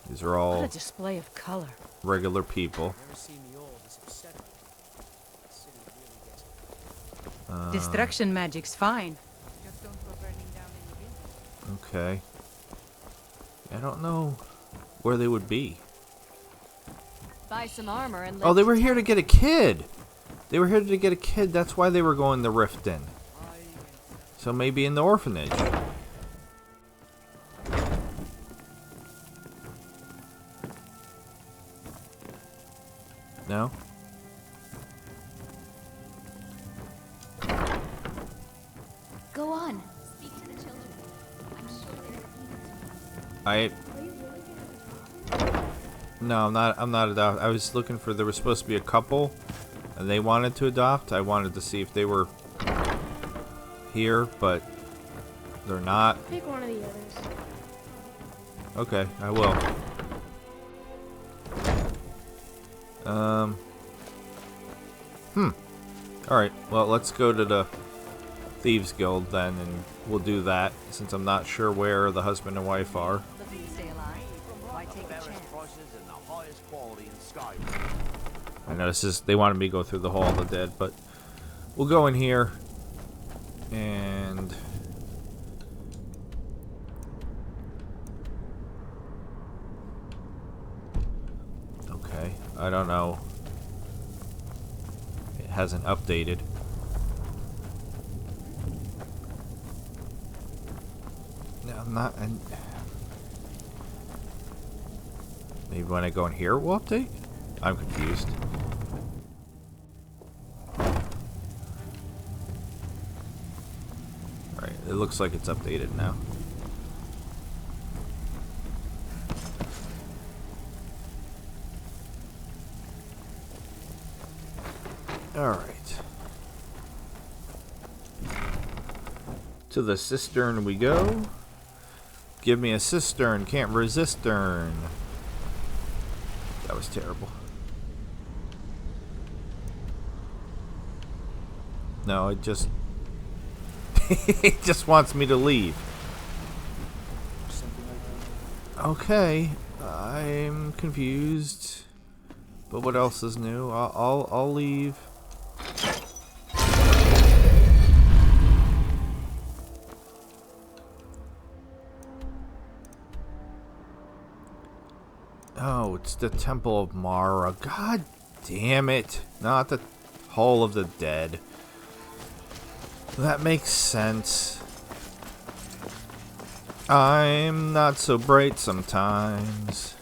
These are all What a display of color. regular people. Destruction magic's fine. Okay. I don't know where they would be. Buy some armor and Oh, they were here to get a kid. They were here to get a kid. That's why they were going the rift in. So maybe in the orphanage. No? Go on. Speak to the children. I'm sure No, I'm not adopted. I was looking for, there was supposed to be a couple and they wanted to adopt. I wanted to see if they were here, but they're not. Pick one of the others. Okay, I will. Alright, well, let's go to the Thieves Guild then, and we'll do that, since I'm not sure where the husband and wife are. Stay alive. Why take a chance? I know this is, they wanted me to go through the Hall of the Dead, but we'll go in here, and... okay, I don't know. It hasn't updated. No, I'm not... maybe when I go in here it will update? I'm confused. Alright, it looks like it's updated now. Alright. To the cistern we go. Give me a cistern, can't resist turn. That was terrible. No, it just... it just wants me to leave. Okay, I'm confused. But what else is new? I'll leave. Oh, it's the Temple of Mara. God damn it. Not the Hall of the Dead. That makes sense. I'm not so bright sometimes.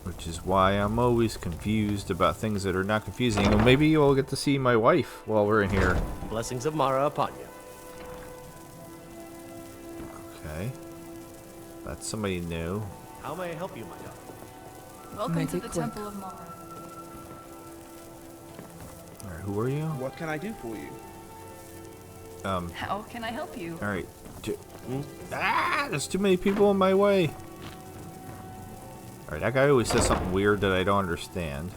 Which is why I'm always confused about things that are not confusing. Well, maybe you'll get to see my wife while we're in here. Blessings of Mara upon you. Okay. That's somebody new. How may I help you, my daughter? Welcome Make to it the quick. Temple of Mara. Alright, who are you? What can I do for you? How can I help you? Alright. There's too many people in my way. Alright, that guy always says something weird that I don't understand.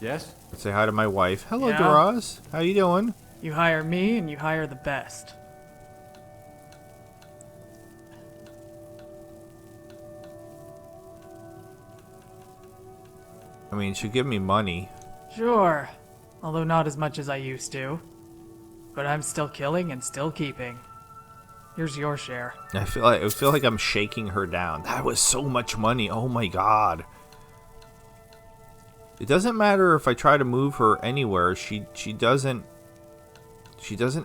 Yes? Let's say hi to my wife. Hello, Yeah? Duraz. How you doing? You hire me, and you hire the best. I mean, she'll give me money. Sure. Although not as much as I used to. But I'm still killing and still keeping. Here's your share. I feel like I'm shaking her down. That was so much money. Oh my god. It doesn't matter if I try to move her anywhere. She doesn't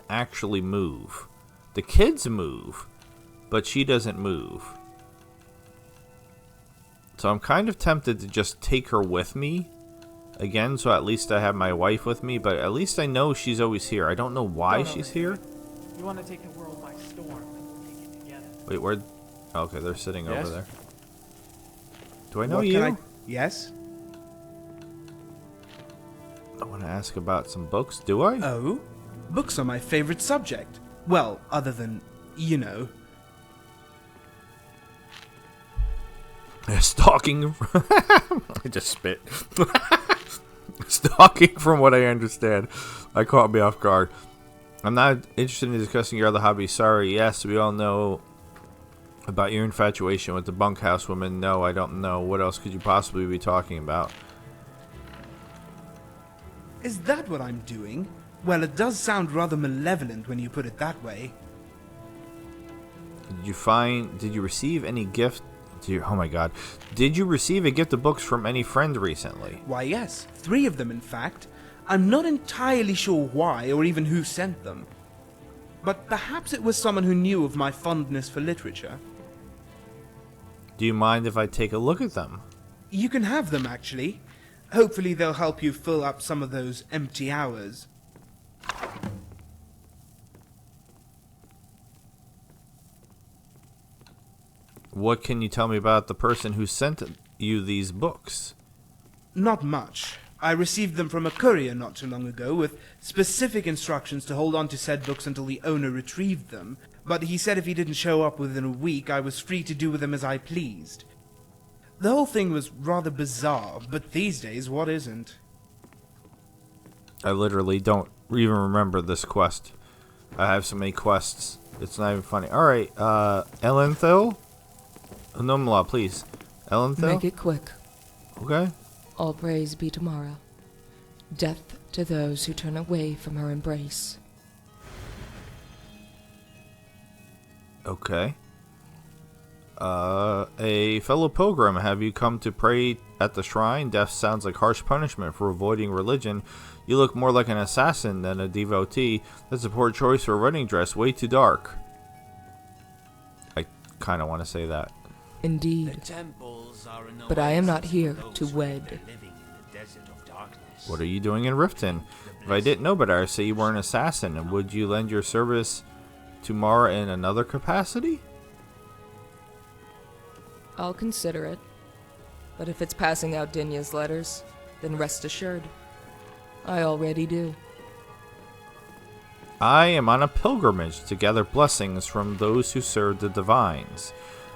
actually move. The kids move, but she doesn't move. So I'm kind of tempted to just take her with me again, so at least I have my wife with me, but at least I know she's always here. I don't know why she's here. You want to take the world by storm, and we'll take it together. Wait, where? Okay, they're sitting Yes? over there. Do I know What you? can I... Yes? I want to ask about some books. Do I? Oh? Books are my favorite subject. Well, other than, you know. Stalking. I just spit. Stalking, from what I understand. I caught me off guard. I'm not interested in discussing your other hobbies. Sorry. Yes, we all know about your infatuation with the bunkhouse woman. No, I don't know. What else could you possibly be talking about? Is that what I'm doing? Well, it does sound rather malevolent when you put it that way. Did you receive any gift? Oh my god. Did you receive a gift of books from any friend recently? Why, yes. 3 of them, in fact. I'm not entirely sure why or even who sent them. But perhaps it was someone who knew of my fondness for literature. Do you mind if I take a look at them? You can have them, actually. Hopefully they'll help you fill up some of those empty hours. What can you tell me about the person who sent you these books? Not much. I received them from a courier not too long ago with specific instructions to hold on to said books until the owner retrieved them, but he said if he didn't show up within a week, I was free to do with them as I pleased. The whole thing was rather bizarre, but these days, what isn't? I literally don't even remember this quest. I have so many quests. It's not even funny. Alright, Elenthil? Nomla, please. Elenthil? Make it quick. Okay. All praise be to Mara. Death to those who turn away from her embrace. Okay. A fellow pilgrim, have you come to pray at the shrine? Death sounds like harsh punishment for avoiding religion. You look more like an assassin than a devotee. That's a poor choice for a wedding dress. Way too dark. I kind of want to say that. Indeed. But I am not here to wed. What are you doing in Riften? If I didn't know better, I'd say you were an assassin. And would you lend your service to Mara in another capacity? I'll consider it. But if it's passing out Dinya's letters, then rest assured. I already do. I am on a pilgrimage to gather blessings from those who serve the divines.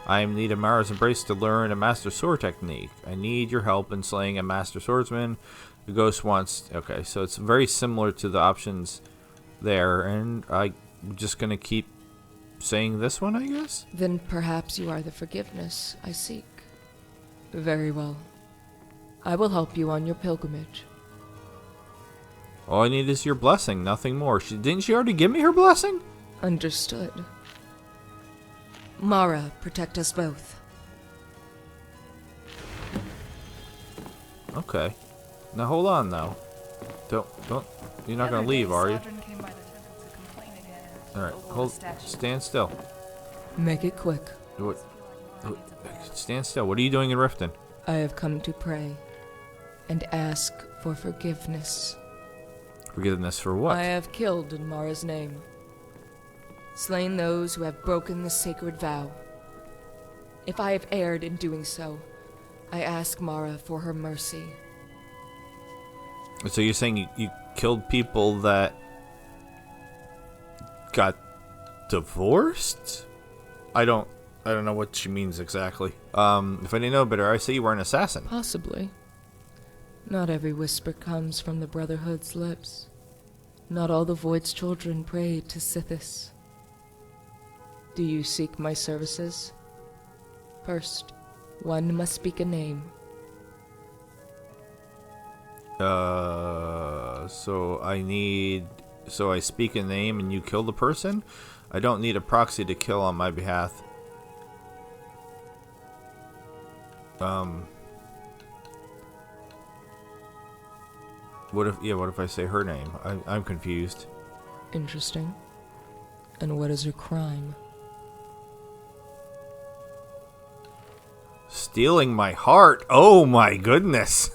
I am in need of Mara's embrace to learn a master sword technique. I need your help in slaying a master swordsman. The ghost wants... Okay, so it's very similar to the options there, and I'm just going to keep saying this one, I guess? Then perhaps you are the forgiveness I seek. Very well. I will help you on your pilgrimage. All I need is your blessing, nothing more. Didn't she already give me her blessing? Understood. Mara, protect us both. Okay. Now hold on, though. Don't. You're not gonna leave, are you? Alright, hold. Stand still. Make it quick. What? Stand still. What are you doing in Riften? I have come to pray and ask for forgiveness. Forgiveness for what? I have killed in Mara's name. Slain those who have broken the sacred vow. If I have erred in doing so, I ask Mara for her mercy. So you're saying you killed people that got divorced? I don't know what she means exactly. If I didn't know better, I say you were an assassin. Possibly. Not every whisper comes from the Brotherhood's lips. Not all the Void's children pray to Sithis. Do you seek my services? First, one must speak a name. So I speak a name and you kill the person? I don't need a proxy to kill on my behalf. What if I say her name? I'm confused. Interesting. And what is her crime? Stealing my heart. Oh my goodness.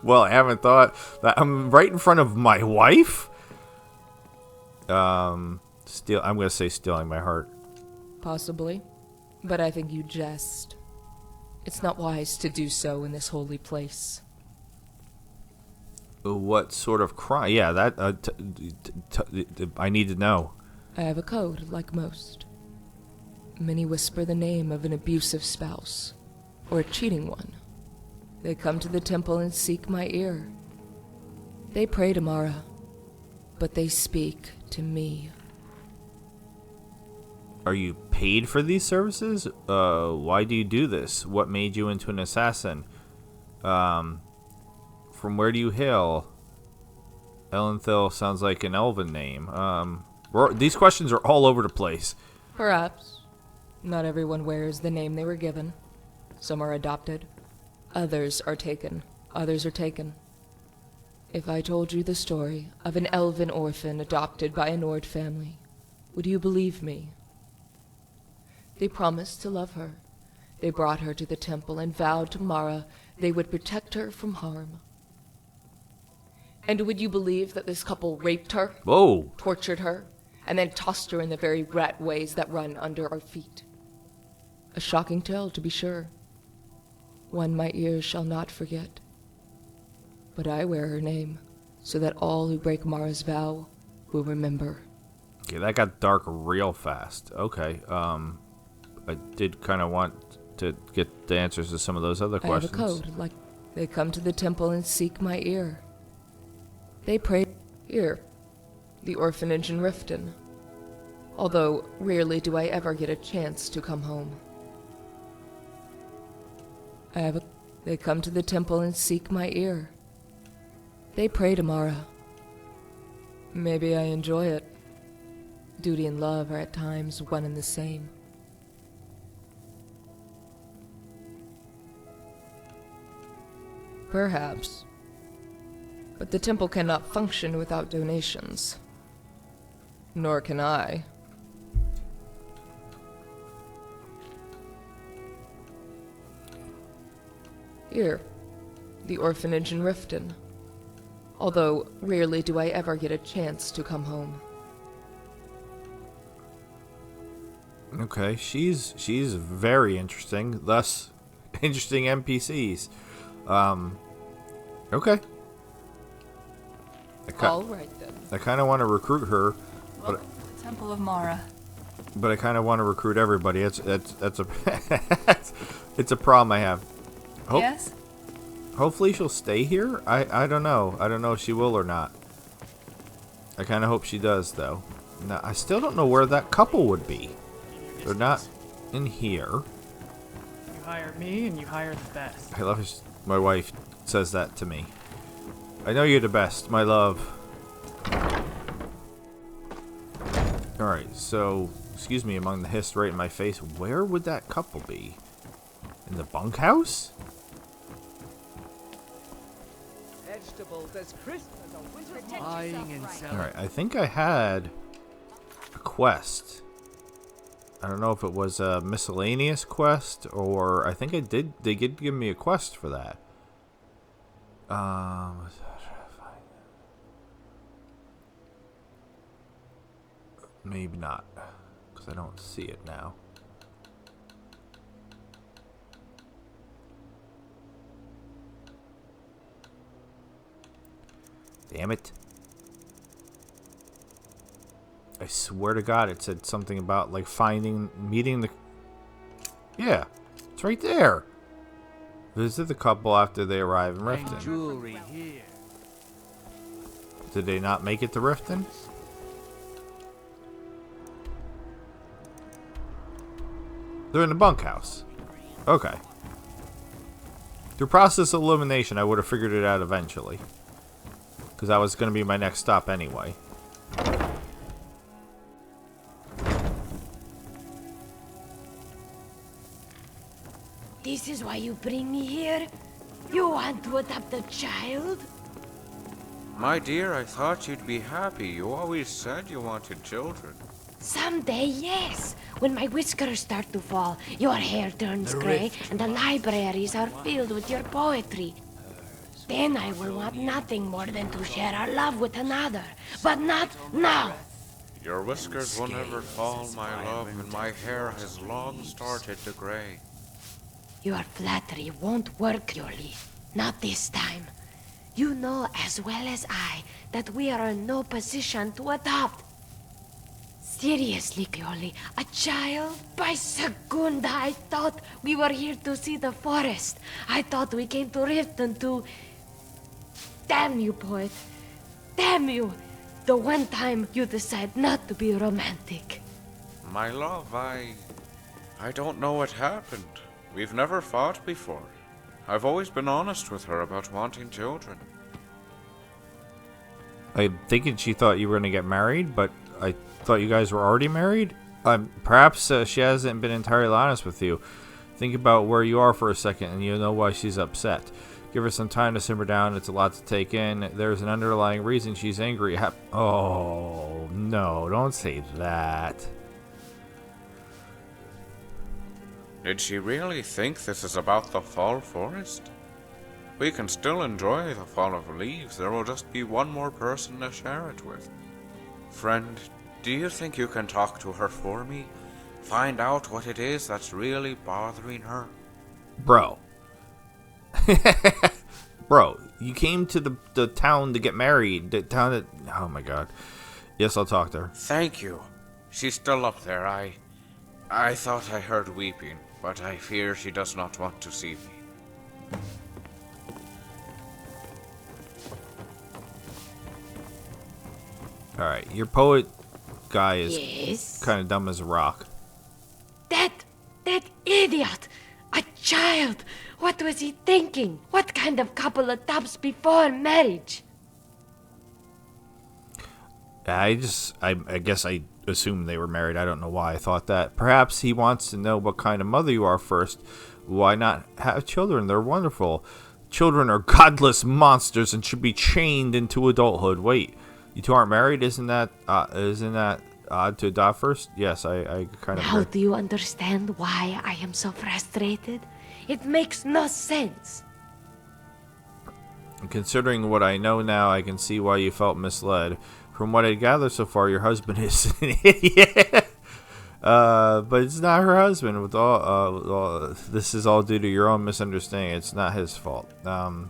Well, I haven't thought that. I'm right in front of my wife. I'm gonna say stealing my heart. Possibly. But I think you jest. It's not wise to do so in this holy place. What sort of crime? Yeah, that I need to know. I have a code, like most. Many whisper the name of an abusive spouse, or a cheating one. They come to the temple and seek my ear. They pray to Mara, but they speak to me. Are you paid for these services? Why do you do this? What made you into an assassin? From where do you hail? Elenthil sounds like an elven name. These questions are all over the place. Perhaps. Not everyone wears the name they were given. Some are adopted. Others are taken. If I told you the story of an elven orphan adopted by a Nord family, would you believe me? They promised to love her. They brought her to the temple and vowed to Mara they would protect her from harm. And would you believe that this couple raped her? Whoa! Tortured her, and then tossed her in the very rat ways that run under our feet. A shocking tale, to be sure. One my ears shall not forget. But I wear her name, so that all who break Mara's vow will remember. Okay, that got dark real fast. Okay, I did kind of want to get the answers to some of those other questions. I have a code, like they come to the temple and seek my ear. They pray here, the orphanage in Riften. Although rarely do I ever get a chance to come home. They come to the temple and seek my ear. They pray to Mara. Maybe I enjoy it. Duty and love are at times one and the same. Perhaps. But the temple cannot function without donations. Nor can I. Here, the orphanage in Riften. Although rarely do I ever get a chance to come home. Okay, she's very interesting. Thus, interesting NPCs. Okay. All right then. I kind of want to recruit her, but Welcome to the Temple of Mara. But I kind of want to recruit everybody. That's a it's a problem I have. Yes? Hopefully she'll stay here. I don't know. I don't know if she will or not. I kind of hope she does though. Now I still don't know where that couple would be. They're not in here. You hire me and you hire the best. I love his, my wife says that to me. I know you're the best, my love. Alright, so, excuse me, among the hiss right in my face, where would that couple be? In the bunkhouse? Vegetables as crisp as a winter's Buying and selling. Alright, I think I had a quest. I don't know if it was a miscellaneous quest, or I think they did give me a quest for that. Maybe not, because I don't see it now. Damn it. I swear to God, it said something about, like, meeting the... Yeah, it's right there. Visit the couple after they arrive in Riften. Jewelry here. Did they not make it to Riften? They're in the bunkhouse. Okay. Through process of elimination, I would have figured it out eventually. Because that was going to be my next stop anyway. This is why you bring me here? You want to adopt a child? My dear, I thought you'd be happy. You always said you wanted children. Someday, yes. When my whiskers start to fall, your hair turns gray, and the libraries are filled with your poetry. Then I will want nothing more than to share our love with another. But not now. Your whiskers will never fall, my love, and my hair has long started to gray. Your flattery won't work, Yoli. Not this time. You know as well as I that we are in no position to adopt. Seriously, Yoli, a child? By Segunda, I thought we were here to see the forest. I thought we came to Riften to... Damn you, poet. Damn you. The one time you decide not to be romantic. My love, I don't know what happened. We've never fought before. I've always been honest with her about wanting children. I'm thinking she thought you were going to get married, but I thought you guys were already married. Perhaps she hasn't been entirely honest with you. Think about where you are for a second, and you'll know why she's upset. Give her some time to simmer down. It's a lot to take in. There's an underlying reason she's angry. Oh, no, don't say that. Did she really think this is about the fall forest? We can still enjoy the fall of leaves. There will just be one more person to share it with. Friend, do you think you can talk to her for me? Find out what it is that's really bothering her? Bro. Bro, you came to the town to get married. The town that... Oh my god. Yes, I'll talk to her. Thank you. She's still up there. I thought I heard weeping, but I fear she does not want to see me. Alright, your poet guy is kind of dumb as a rock. That idiot! A child! What was he thinking? What kind of couple adopts before marriage? I guess I assumed they were married. I don't know why I thought that. Perhaps he wants to know what kind of mother you are first. Why not have children? They're wonderful. Children are godless monsters and should be chained into adulthood. Wait, you two aren't married? Isn't that odd to adopt first? Yes, I kind of... Now do you understand why I am so frustrated? It makes no sense. Considering what I know now, I can see why you felt misled. From what I gather so far, your husband is an idiot. But it's not her husband. With all, this is all due to your own misunderstanding. It's not his fault. I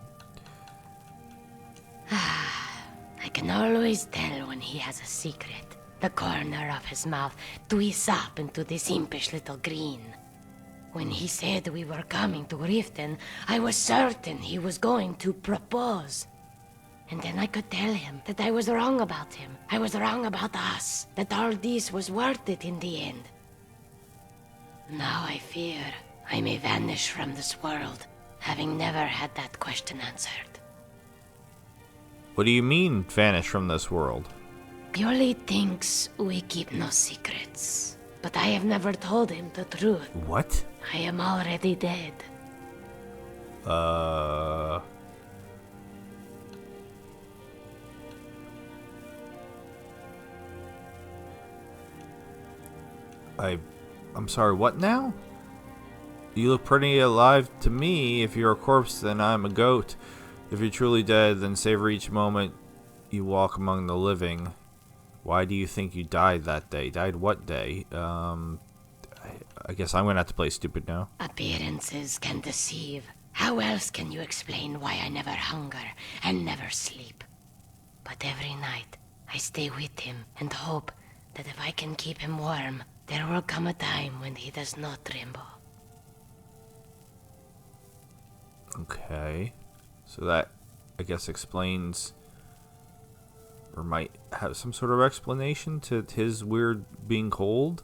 can always tell when he has a secret. The corner of his mouth twists up into this impish little grin. When he said we were coming to Riften, I was certain he was going to propose. And then I could tell him that I was wrong about him. I was wrong about us. That all this was worth it in the end. Now I fear I may vanish from this world, having never had that question answered. What do you mean, vanish from this world? Yoli thinks we keep no secrets. But I have never told him the truth. What? I am already dead. I'm sorry, what now? You look pretty alive to me. If you're a corpse, then I'm a goat. If you're truly dead, then savor each moment you walk among the living. Why do you think you died that day? Died what day? I guess I'm gonna have to play stupid now. Appearances can deceive. How else can you explain why I never hunger and never sleep? But every night, I stay with him and hope that if I can keep him warm, there will come a time when he does not tremble. Okay. So that, I guess, explains, or might have some sort of explanation to his weird being cold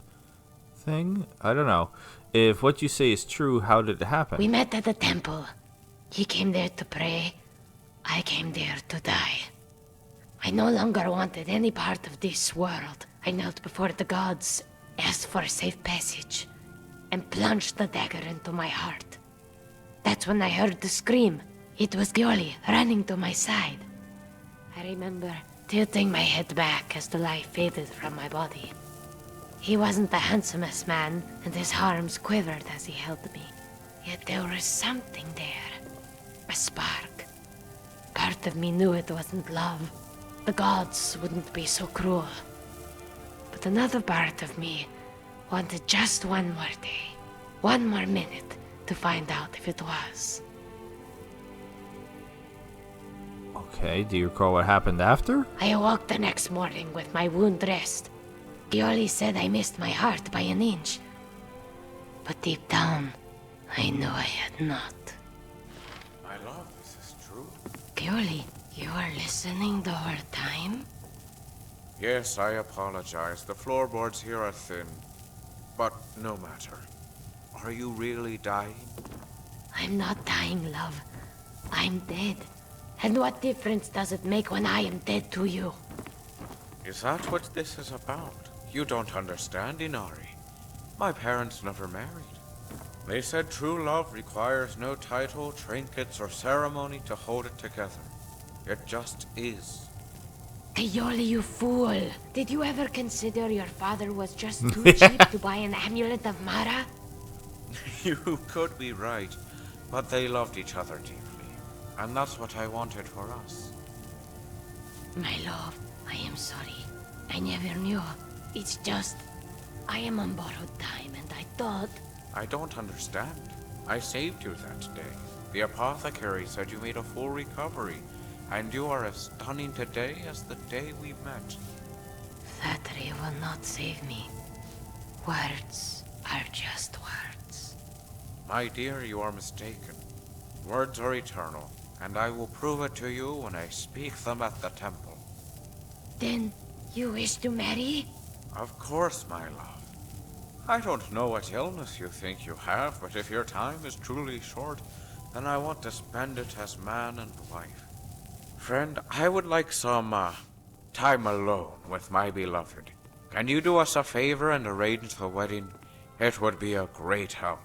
thing. I don't know. If what you say is true, how did it happen? We met at the temple. He came there to pray. I came there to die. I no longer wanted any part of this world. I knelt before the gods, asked for a safe passage, and plunged the dagger into my heart. That's when I heard the scream. It was Gioli running to my side. I remember tilting my head back as the life faded from my body. He wasn't the handsomest man, and his arms quivered as he held me. Yet there was something there. A spark. Part of me knew it wasn't love. The gods wouldn't be so cruel. But another part of me wanted just one more day, one more minute to find out if it was. Okay, do you recall what happened after? I awoke the next morning with my wound dressed. Gioli said I missed my heart by an inch. But deep down, I knew I had not. My love, is this true? Gioli, you were listening the whole time? Yes, I apologize. The floorboards here are thin. But no matter. Are you really dying? I'm not dying, love. I'm dead. And what difference does it make when I am dead to you? Is that what this is about? You don't understand, Inari. My parents never married. They said true love requires no title, trinkets, or ceremony to hold it together. It just is. Gioli, you fool! Did you ever consider your father was just too cheap to buy an amulet of Mara? You could be right, but they loved each other deeply, and that's what I wanted for us. My love, I am sorry. I never knew. It's just, I am on borrowed time, and I thought... I don't understand. I saved you that day. The apothecary said you made a full recovery, and you are as stunning today as the day we met. Flattery will not save me. Words are just words. My dear, you are mistaken. Words are eternal, and I will prove it to you when I speak them at the temple. Then, you wish to marry? Of course, my love. I don't know what illness you think you have, but if your time is truly short, then I want to spend it as man and wife. Friend, I would like some, time alone with my beloved. Can you do us a favor and arrange the wedding? It would be a great help.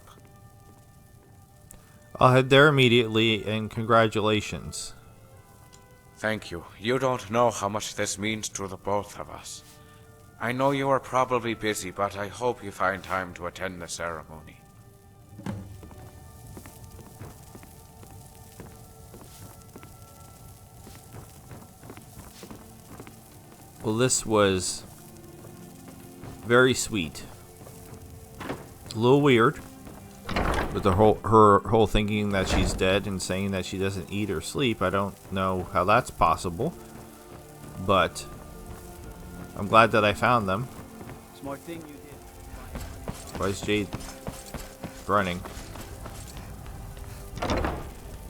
I'll head there immediately, and congratulations. Thank you. You don't know how much this means to the both of us. I know you are probably busy, but I hope you find time to attend the ceremony. Well, this was very sweet. A little weird, with her whole thinking that she's dead and saying that she doesn't eat or sleep. I don't know how that's possible, but I'm glad that I found them. Smart thing you did. Why is Jade running?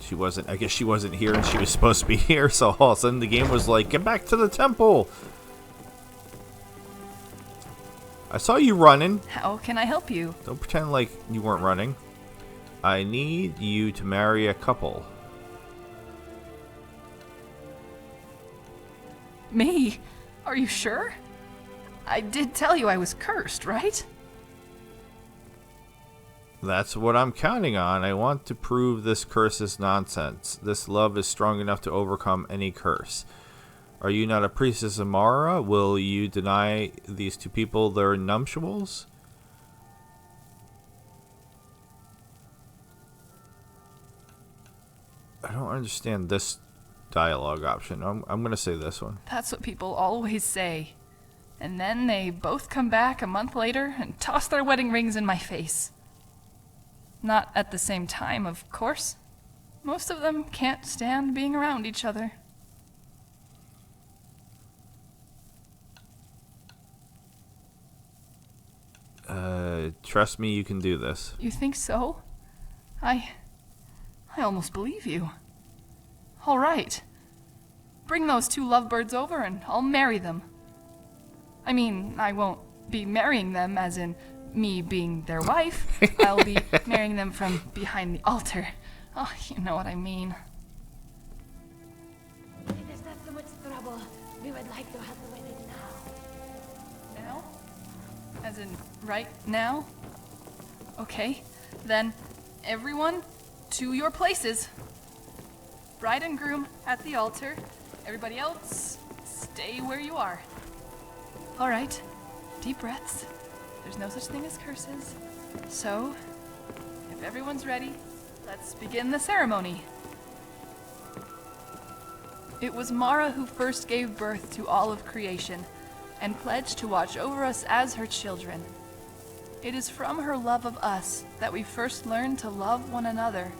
She wasn't. I guess she wasn't here, and she was supposed to be here. So all of a sudden, the game was like, "Get back to the temple." I saw you running. How can I help you? Don't pretend like you weren't running. I need you to marry a couple. Me? Are you sure? I did tell you I was cursed, right? That's what I'm counting on. I want to prove this curse is nonsense. This love is strong enough to overcome any curse. Are you not a priestess of Mara? Will you deny these two people their nuptials? I don't understand this dialogue option. I'm going to say this one. That's what people always say. And then they both come back a month later and toss their wedding rings in my face. Not at the same time, of course. Most of them can't stand being around each other. Trust me, you can do this. You think so? I almost believe you. All right. Bring those 2 lovebirds over and I'll marry them. I mean, I won't be marrying them as in me being their wife. I'll be marrying them from behind the altar. Oh, you know what I mean. It is not so much trouble. We would like to have the wedding now. Now? As in, right now? Okay, then everyone to your places. Bride and groom at the altar. Everybody else, stay where you are. All right, deep breaths. There's no such thing as curses. So, if everyone's ready, let's begin the ceremony. It was Mara who first gave birth to all of creation and pledged to watch over us as her children. It is from her love of us that we first learned to love one another.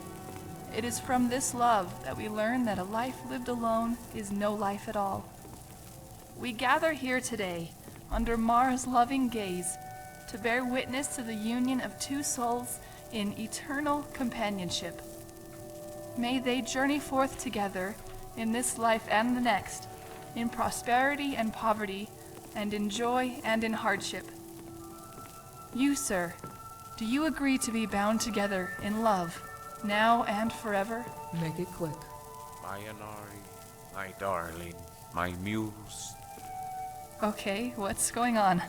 It is from this love that we learn that a life lived alone is no life at all. We gather here today, under Mara's loving gaze, to bear witness to the union of 2 souls in eternal companionship. May they journey forth together in this life and the next, in prosperity and poverty, and in joy and in hardship. You, sir, do you agree to be bound together in love, now and forever? Make it quick. My Inari, my darling, my muse. Okay, what's going on?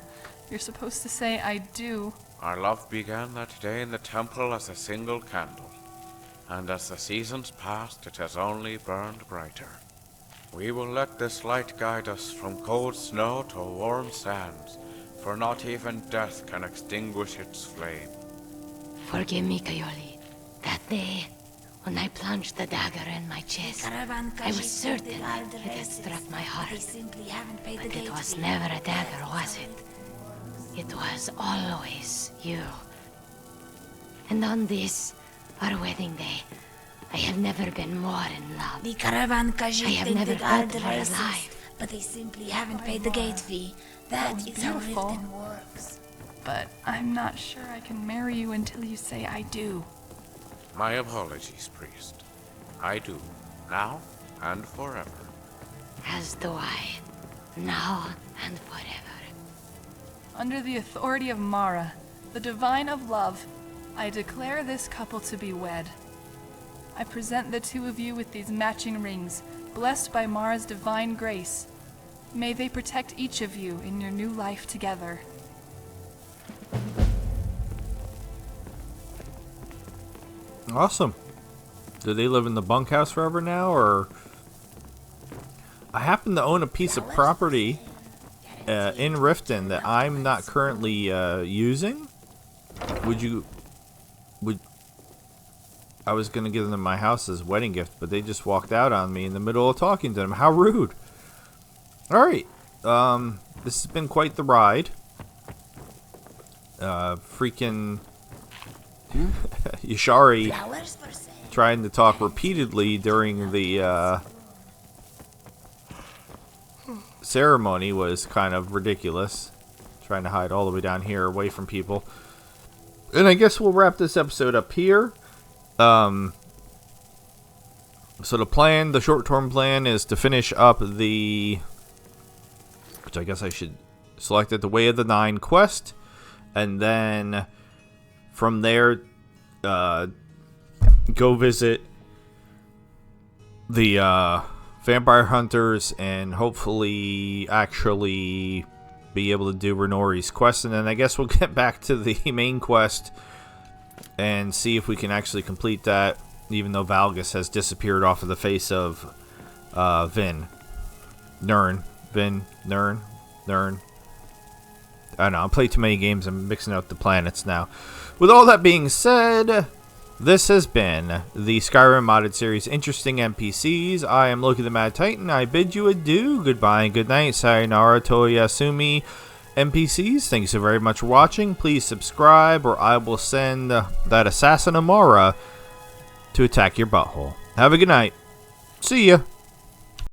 You're supposed to say I do. Our love began that day in the temple as a single candle, and as the seasons passed, it has only burned brighter. We will let this light guide us from cold snow to warm sands, for not even death can extinguish its flame. Forgive me, Coyote. That day, when I plunged the dagger in my chest, I was certain it had struck my heart. But it was never a dagger, was it? It was always you. And on this, our wedding day, I have never been more in love. The caravan I have never felt more alive. but they simply haven't paid the gate fee. That is how beautiful. Riften works. But I'm not sure I can marry you until you say I do. My apologies, priest. I do, now and forever. As do I, now and forever. Under the authority of Mara, the divine of love, I declare this couple to be wed. I present the 2 of you with these matching rings, blessed by Mara's divine grace. May they protect each of you in your new life together. Awesome. Do they live in the bunkhouse forever now, or... I happen to own a piece of property in Riften that I'm not currently using. I was going to give them my house as a wedding gift, but they just walked out on me in the middle of talking to them. How rude. Alright. This has been quite the ride. Freaking... Yashari trying to talk repeatedly during the ceremony was kind of ridiculous. Trying to hide all the way down here away from people. And I guess we'll wrap this episode up here. So the short-term plan is to finish up the, which I guess I should select it, the Way of the Nine quest, and then from there, go visit the vampire hunters and hopefully actually be able to do Renori's quest, and then I guess we'll get back to the main quest and see if we can actually complete that, even though Valgus has disappeared off of the face of Nern. I don't know, I play too many games, I'm mixing up the planets now. With all that being said, this has been the Skyrim modded series Interesting NPCs. I am Loki the Mad Titan. I bid you adieu, goodbye, and good night. Sayonara, Toyasumi. NPCs, thanks so very much for watching. Please subscribe, or I will send that assassin Amara to attack your butthole. Have a good night. See ya.